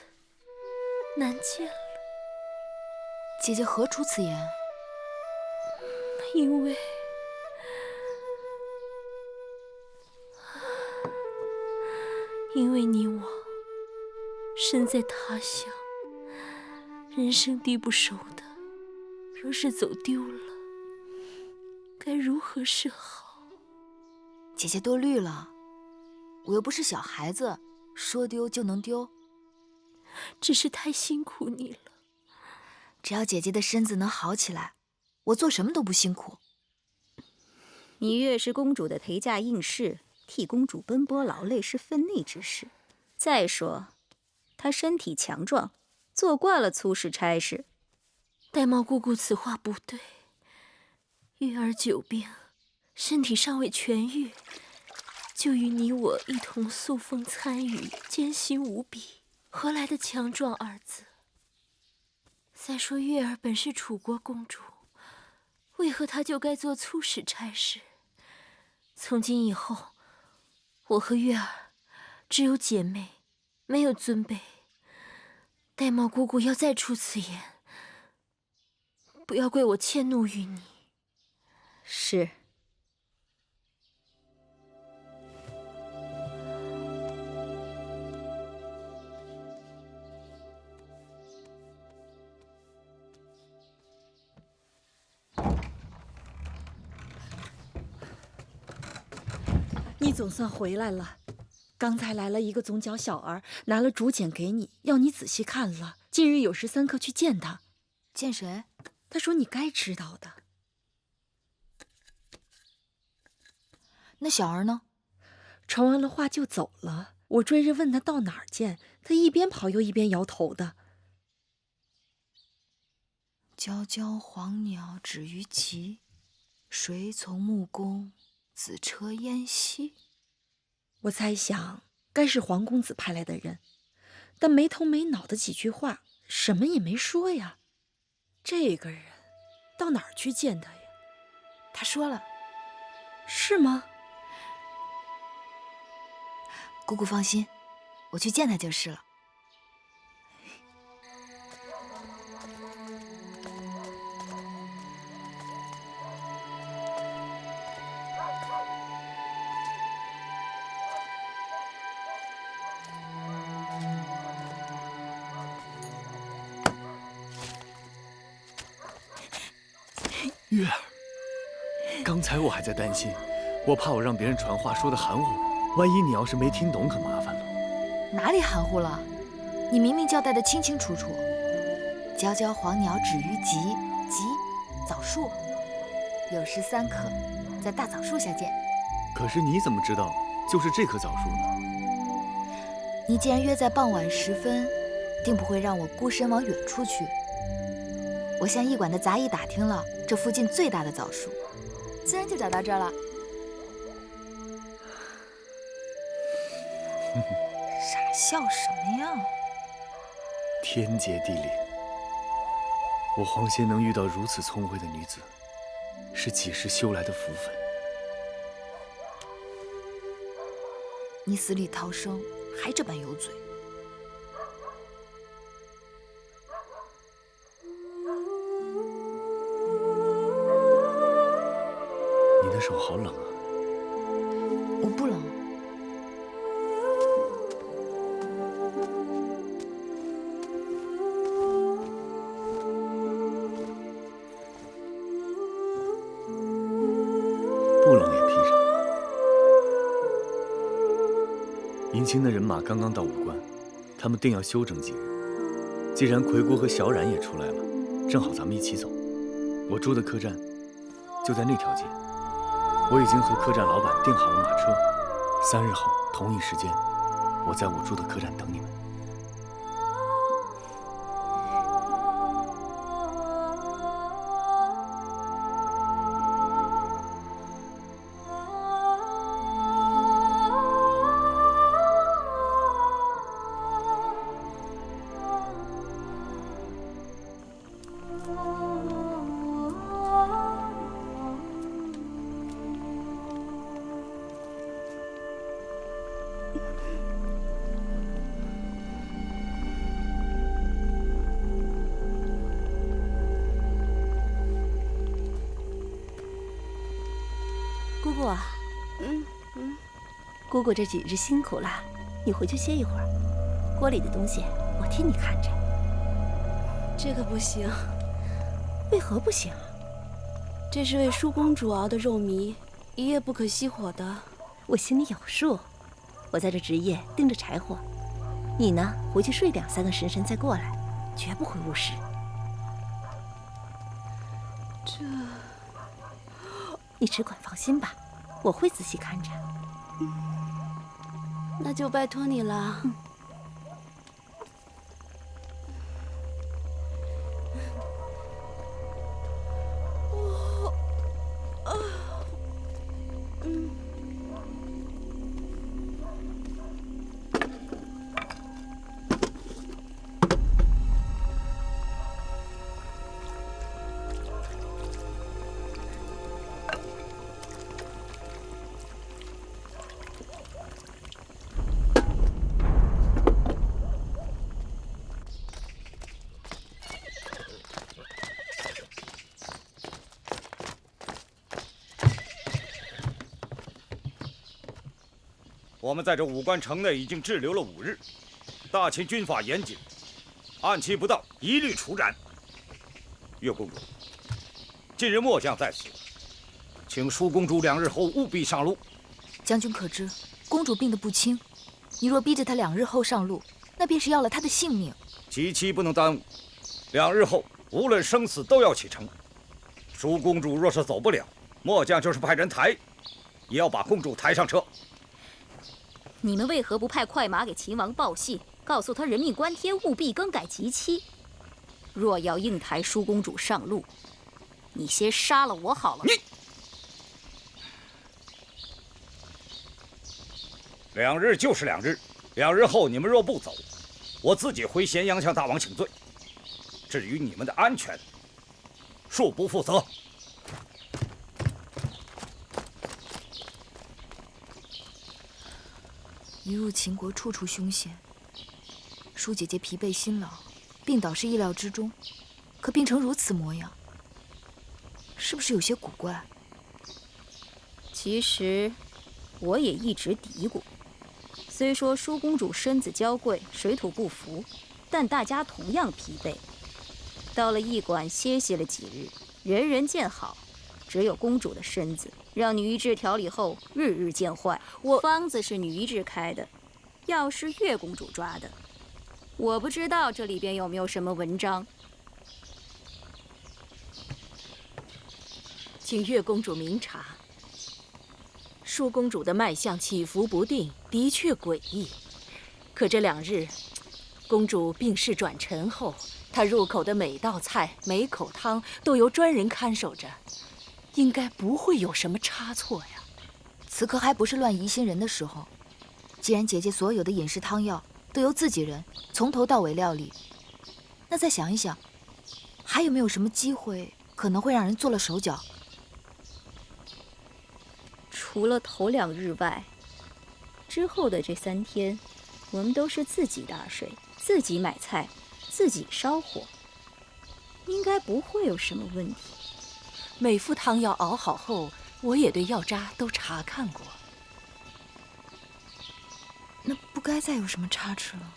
难见了。姐姐何出此言？因为你我身在他乡，人生地不熟的，若是走丢了，该如何是好？姐姐多虑了，我又不是小孩子，说丢就能丢。只是太辛苦你了。只要姐姐的身子能好起来，我做什么都不辛苦。芈月是公主的陪嫁应试，替公主奔波劳累是分内之事。再说，她身体强壮，做惯了粗事差事。玳瑁姑姑此话不对，月儿久病，身体尚未痊愈，就与你我一同素风参与，艰辛无比，何来的强壮二字？再说月儿本是楚国公主，为何她就该做粗使差事？从今以后，我和月儿只有姐妹，没有尊卑。玳瑁姑姑要再出此言，不要怪我迁怒于你。是。你总算回来了。刚才来了一个总角小儿，拿了竹简给你，要你仔细看了。近日有时3刻去见他。见谁？他说你该知道的。那小儿呢？传完了话就走了。我追着问他到哪儿见，他一边跑又一边摇头的。皎皎黄鸟止于棘，谁从穆公子车燕西？我猜想该是黄公子派来的人，但没头没脑的几句话，什么也没说呀。这个人到哪儿去见他呀？他说了。是吗？姑姑放心，我去见他就是了。月儿，刚才我还在担心，我怕我让别人传话说的含糊，万一你要是没听懂，可麻烦了。哪里含糊了？你明明交代的清清楚楚。皎皎黄鸟止于棘，棘枣树，有时3刻，在大枣树下见。可是你怎么知道就是这棵枣树呢？你既然约在傍晚时分，定不会让我孤身往远处去。我向驿馆的杂役打听了，这附近最大的枣树，自然就找到这儿了。傻笑什么呀？天结地灵，我黄仙能遇到如此聪慧的女子，是几世修来的福分。你死里逃生，还这般有嘴。你的手好冷啊。我不冷。不冷也披上。迎亲的人马刚刚到武关，他们定要休整几日。既然魁国和小冉也出来了，正好咱们一起走。我住的客栈就在那条街，我已经和客栈老板订好了马车。3日后同一时间，我在我住的客栈等你们。货。姑姑这几日辛苦了，你回去歇一会儿。锅里的东西我替你看着。这个不行。为何不行？这是为舒公主熬的肉糜，一夜不可熄火的。我心里有数，我在这值夜盯着柴火，你呢回去睡2、3个时辰再过来，绝不会误事。这，你只管放心吧，我会仔细看着。那就拜托你了。我们在这武关城内已经滞留了5日，大秦军法严谨，按期不到一律处斩。月公主，近日末将在此，请舒公主2日后务必上路。将军可知，公主病得不轻，你若逼着她2日后上路，那便是要了她的性命。吉期不能耽误，2日后无论生死都要启程。舒公主若是走不了，末将就是派人抬，也要把公主抬上车。你们为何不派快马给秦王报信，告诉他人命关天，务必更改吉期？若要硬抬舒公主上路，你先杀了我好了。你2日就是2日，2日后你们若不走，我自己回咸阳向大王请罪。至于你们的安全，恕不负责。一入秦国，处处凶险。舒姐姐疲惫辛劳，病倒是意料之中，可病成如此模样，是不是有些古怪？其实，我也一直嘀咕。虽说舒公主身子娇贵，水土不服，但大家同样疲惫。到了驿馆歇息了几日，人人见好，只有公主的身子，让女医治调理后日日见坏。方子是女医治开的，药是月公主抓的。我不知道这里边有没有什么文章。请月公主明察。舒公主的脉象起伏不定，的确诡异。可这2日，公主病势转沉后，她入口的每道菜、每口汤都由专人看守着，应该不会有什么差错呀。此刻还不是乱疑心人的时候。既然姐姐所有的饮食汤药都由自己人从头到尾料理，那再想一想，还有没有什么机会可能会让人做了手脚？除了头2日外，之后的这3天，我们都是自己打水、自己买菜、自己烧火，应该不会有什么问题。每副汤药熬好后，我也对药渣都查看过。那不该再有什么差池了。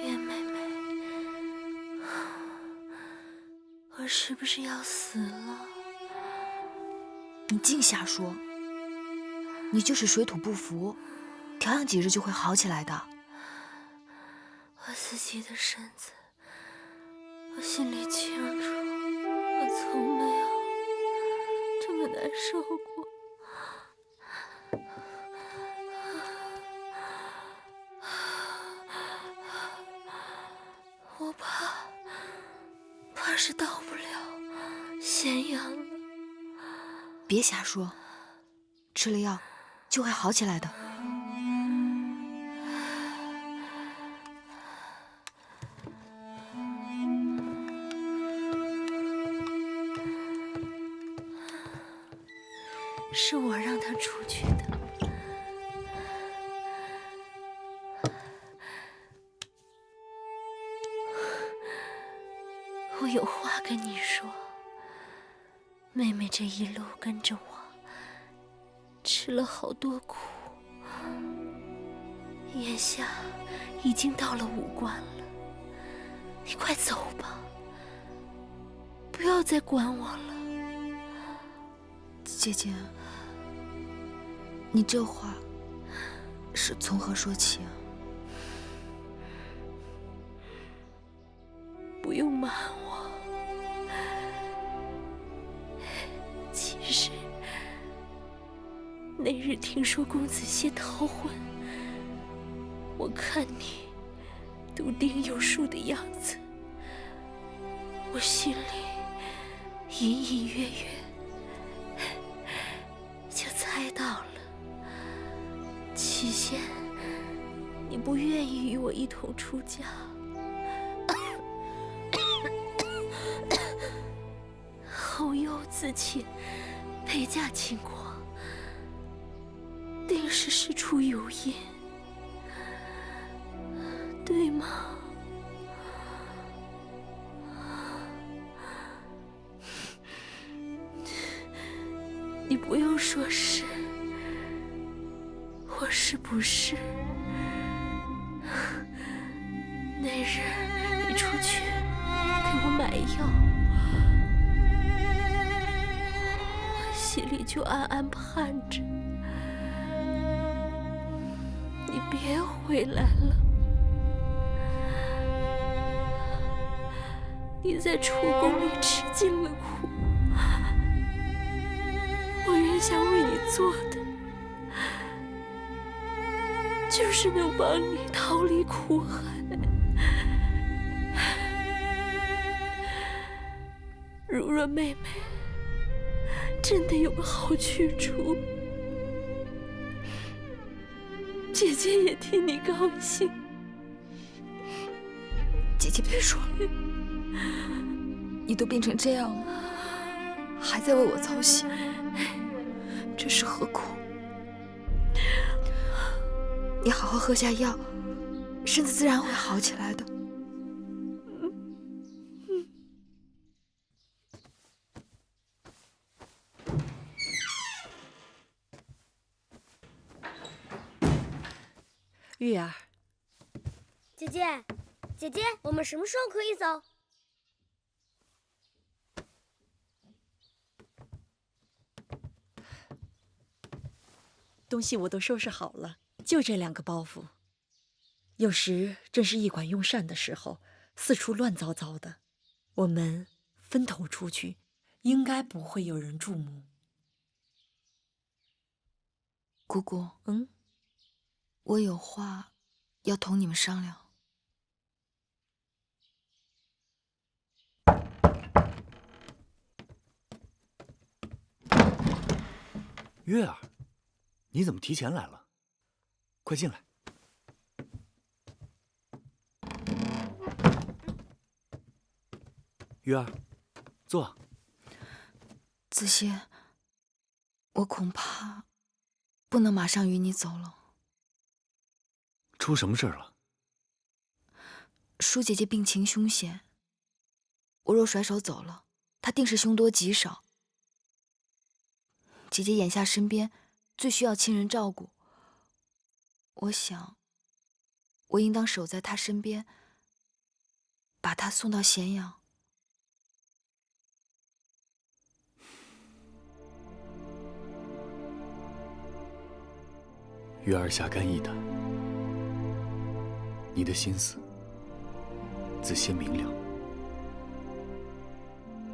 月妹妹，我是不是要死了？你净瞎说！你就是水土不服，调养几日就会好起来的。我自己的身子，我心里清楚，我从没有这么难受过。我怕是到不了咸阳了。别瞎说，吃了药就会好起来的。是我让他出去的。妹妹这一路跟着我，吃了好多苦，眼下已经到了5关了。你快走吧，不要再管我了。姐姐，你这话是从何说起啊？不用骂我。其实那日听说公子谢逃婚，我看你笃定有数的样子，我心里隐隐约约就猜到了。起先你不愿意与我一同出家，后又自请陪嫁秦国，定是事出有因，对吗？你不用说是或是不是。那日你出去给我买药，我心里就暗暗盼着你别回来了。你在楚宫里吃尽了苦，我原想为你做的就是能帮你逃离苦海。如若妹妹真的有个好去处，姐姐也替你高兴。姐姐别说了，你都病成这样了，还在为我操心，这是何苦？你好好喝下药，身子自然会好起来的。玉儿，姐姐，姐姐，我们什么时候可以走？东西我都收拾好了，就这2个包袱。有时正是一管用膳的时候，四处乱糟糟的，我们分头出去，应该不会有人注目。姑姑，我有话要同你们商量。月儿，你怎么提前来了？快进来。月儿，坐。子歇，我恐怕不能马上与你走了。出什么事了？舒姐姐病情凶险，我若甩手走了，她定是凶多吉少。姐姐眼下身边最需要亲人照顾，我想，我应当守在她身边，把她送到咸阳。月儿侠肝义胆，你的心思子歇明了，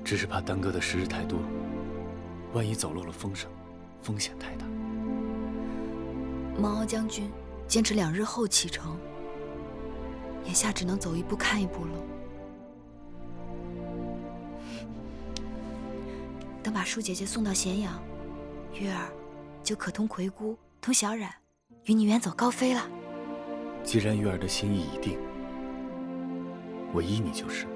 只是怕耽搁的时日太多，万一走漏了风声，风险太大。芒敖将军坚持2日后启程，眼下只能走一步看一步了。等把舒姐姐送到咸阳，月儿就可同葵姑、同小冉与你远走高飞了。既然月儿的心意已定，我依你就是。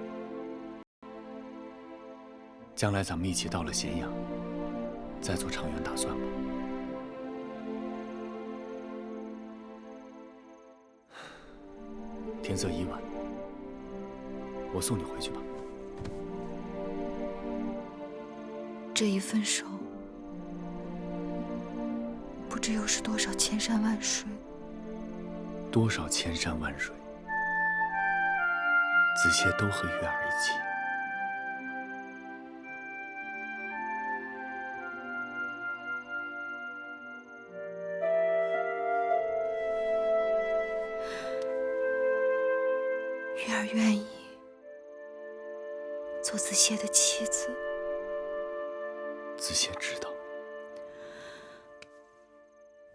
将来咱们一起到了咸阳，再做长远打算吧。天色已晚，我送你回去吧。这一分手，不知又是多少千山万水。多少千山万水，子歇都和月儿一起。月儿愿意做子歇的妻子。子歇知道，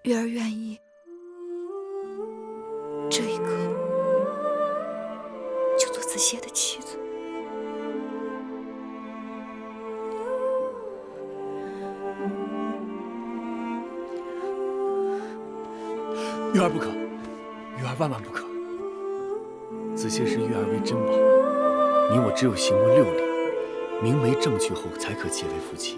月儿愿意这一刻就做子歇的妻子。月儿不可，月儿万万不可。子歇视月儿为珍宝，你我只有行过6礼，明媒正娶后，才可结为夫妻。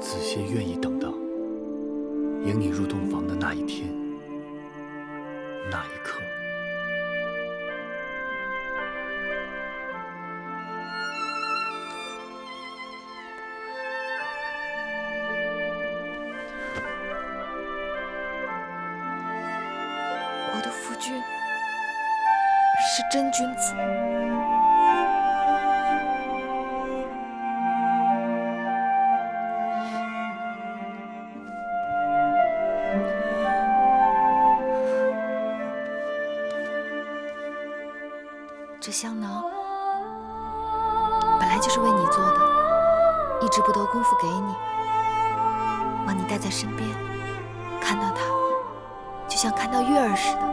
子歇愿意等到迎你入洞房的那一天，那一刻。我的夫君是真君子。这香囊本来就是为你做的，一直不得功夫给你，望你带在身边，看到它就像看到月儿似的。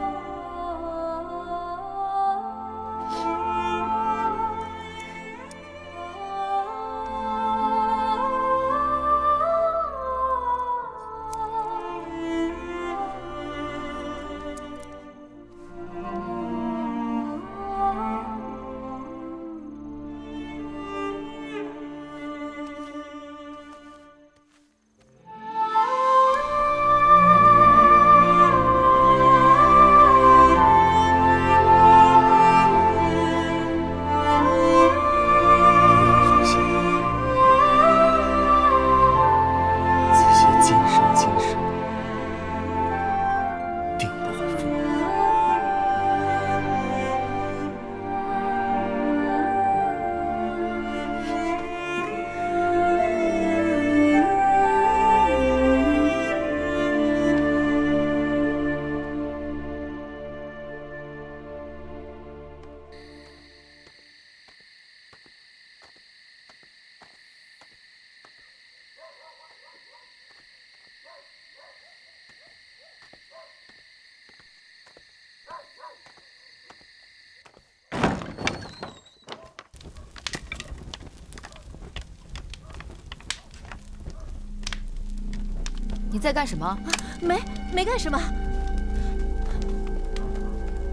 你在干什么？没干什么。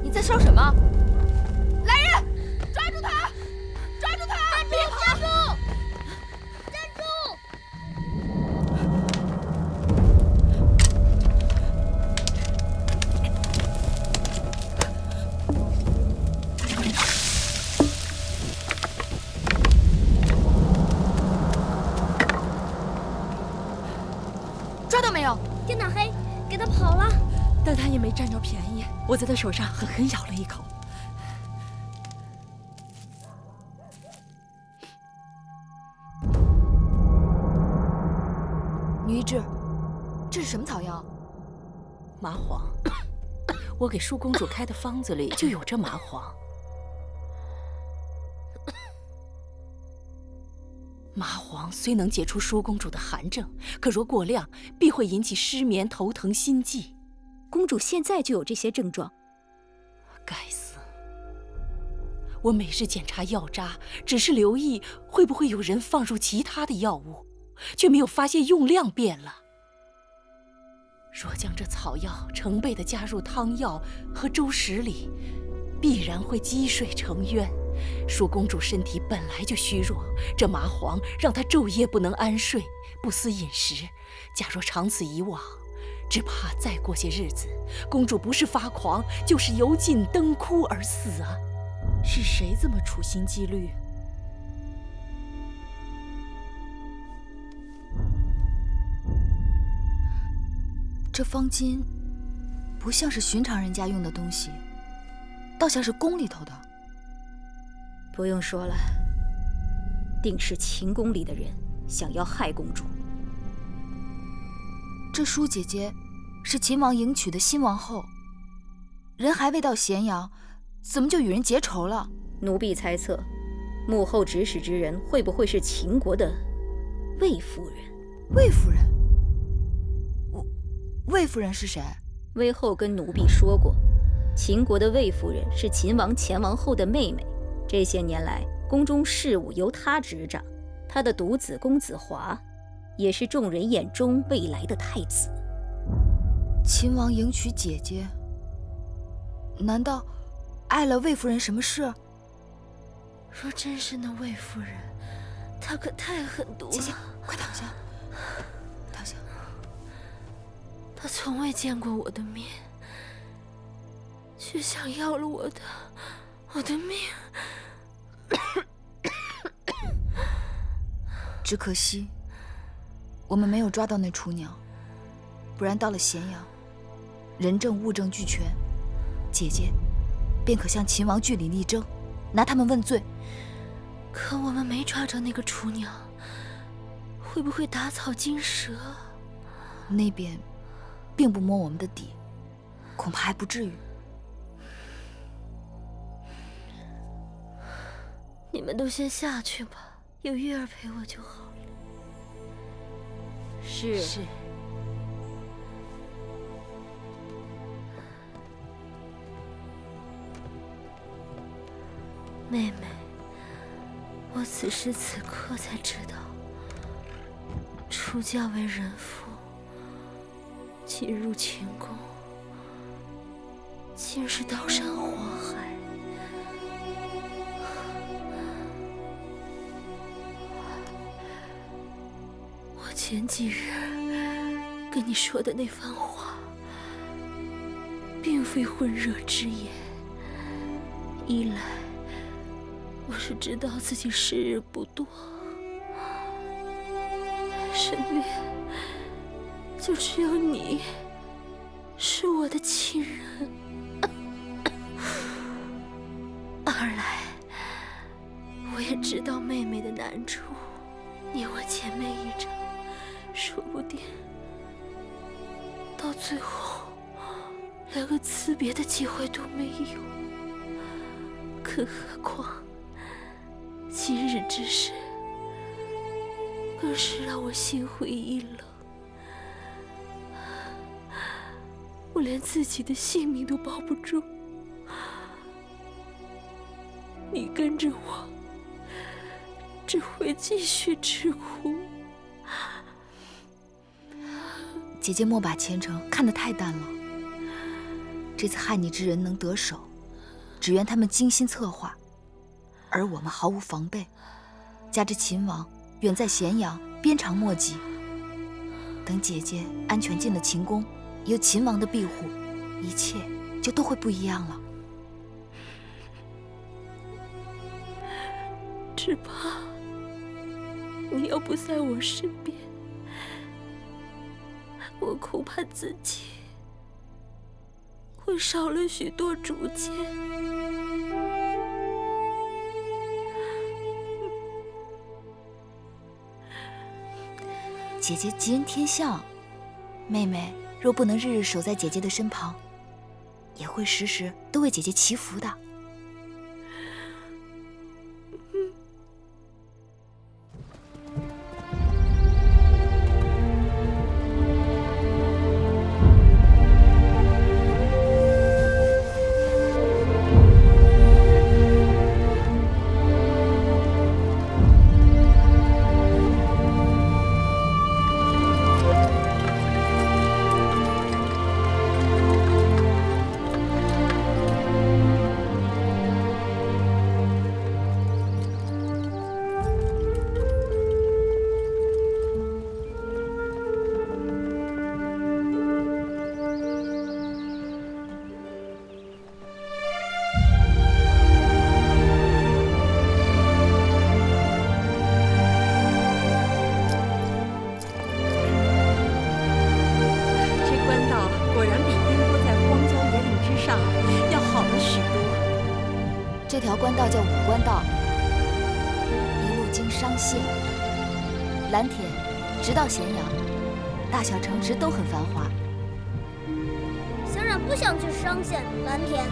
你在烧什么？来人，抓住他！抓住他！站住！站住！抓到没有？天打黑，给他跑了。但他也没占着便宜，我在他手上狠狠咬了一口。女医治，这是什么草药？麻黄。我给舒公主开的方子里就有这麻黄。麻黄虽能解除舒公主的寒症，可若过量，必会引起失眠、头疼、心悸。公主现在就有这些症状。该死！我每日检查药渣，只是留意会不会有人放入其他的药物，却没有发现用量变了。若将这草药成倍地加入汤药和粥食里，必然会积水成渊。舒公主身体本来就虚弱，这麻黄让她昼夜不能安睡，不思饮食。假若长此以往，只怕再过些日子，公主不是发狂，就是油尽灯枯而死啊！是谁这么处心积虑，这方巾不像是寻常人家用的东西，倒像是宫里头的。不用说了，定是秦宫里的人想要害公主。这舒姐姐是秦王迎娶的新王后，人还未到咸阳，怎么就与人结仇了？奴婢猜测，幕后指使之人会不会是秦国的魏夫人？魏夫人？魏夫人是谁？魏后跟奴婢说过，秦国的魏夫人是秦王前王后的妹妹。这些年来，宫中事务由她执掌，她的独子公子华，也是众人眼中未来的太子。秦王迎娶姐姐，难道碍了魏夫人什么事？若真是那魏夫人，她可太狠毒了。姐姐，快躺下，躺下。她从未见过我的面，却想要了我的命。只可惜，我们没有抓到那厨娘，不然到了咸阳，人证物证俱全，姐姐便可向秦王据理力争，拿他们问罪。可我们没抓着那个厨娘，会不会打草惊蛇？那边并不摸我们的底，恐怕还不至于。你们都先下去吧，有月儿陪我就好了。是。妹妹，我此时此刻才知道，出嫁为人妇，进入秦宫，竟是刀山火海。我前几日跟你说的那番话，并非混热之言。一来，我是知道自己时日不多，身边就只有你是我的亲人。二来，我也知道妹妹的难处，你我姐妹一场，说不定到最后连个辞别的机会都没有。更何况今日之事，更是让我心灰意冷。我连自己的性命都保不住，你跟着我，只会继续吃苦。姐姐莫把前程看得太淡了。这次害你之人能得手，只愿他们精心策划，而我们毫无防备，加之秦王远在咸阳，鞭长莫及。等姐姐安全进了秦宫，有秦王的庇护，一切就都会不一样了。只怕你要不在我身边，我恐怕自己会少了许多主见。姐姐吉人天相，妹妹若不能日日守在姐姐的身旁，也会时时都为姐姐祈福的。官道，一路经商县、蓝田，直到咸阳，大小城池都很繁华。小冉不想去商县、蓝田，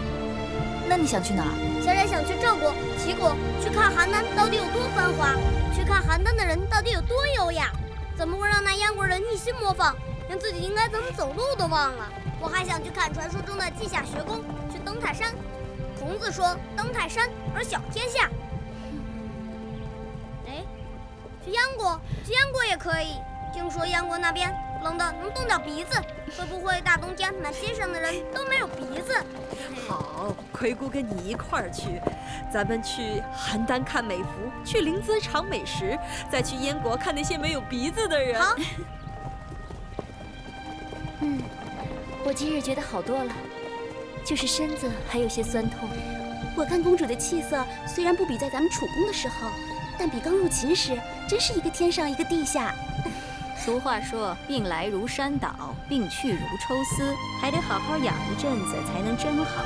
那你想去哪儿？小冉想去赵国、齐国，去看邯郸到底有多繁华，去看邯郸的人到底有多优雅。怎么会让那燕国人一心模仿，连自己应该怎么走路都忘了？我还想去看传说中的稷下学宫，去登泰山。孔子说：“登泰山而小天下。”哎，去燕国也可以。听说燕国那边冷的能冻掉鼻子，会不会大冬天满街上的人都没有鼻子？好，葵姑跟你一块儿去，咱们去邯郸看美服，去临淄尝美食，再去燕国看那些没有鼻子的人。好。我今日觉得好多了，就是身子还有些酸痛。我看公主的气色虽然不比在咱们楚宫的时候，但比刚入秦时真是一个天上一个地下。俗话说，病来如山倒，病去如抽丝，还得好好养一阵子才能真好。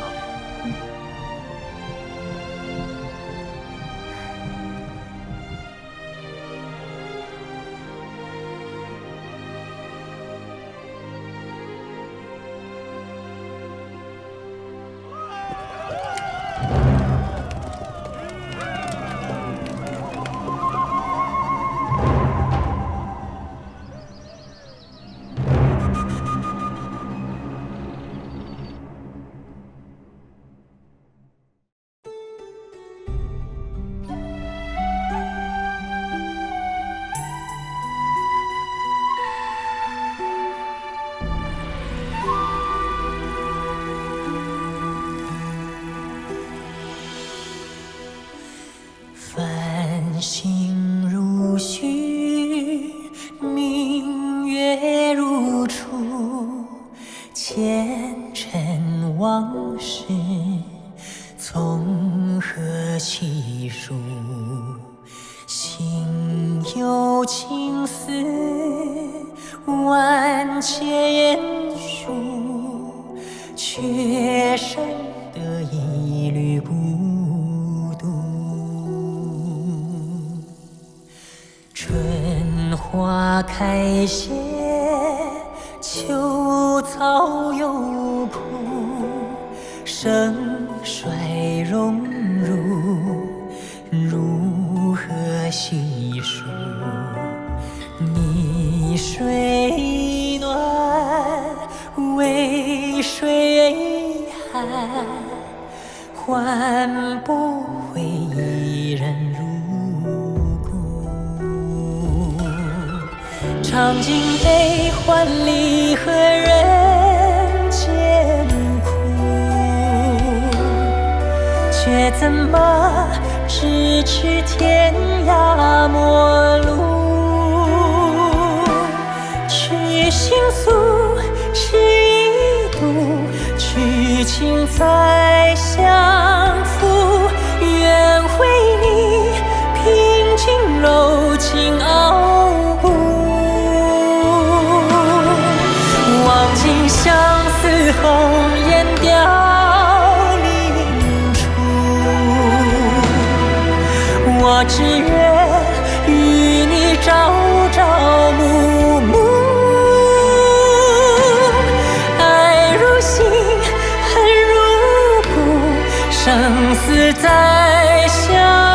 繁星如许，明月如初，前尘往事从何起数？心有情丝万千束，却剩得一缕孤独。春花开谢，秋草又枯，盛衰荣辱，如何细数？泥水暖，渭水寒，换不回一人如故。尝尽悲欢离合人间苦，却怎么咫尺天涯陌路？去心诉，吃一度，去情再相负。愿为你平尽柔情傲骨，望尽相思红颜凋零处。我只愿与你朝朝暮暮，爱如心，恨如骨，生死再相。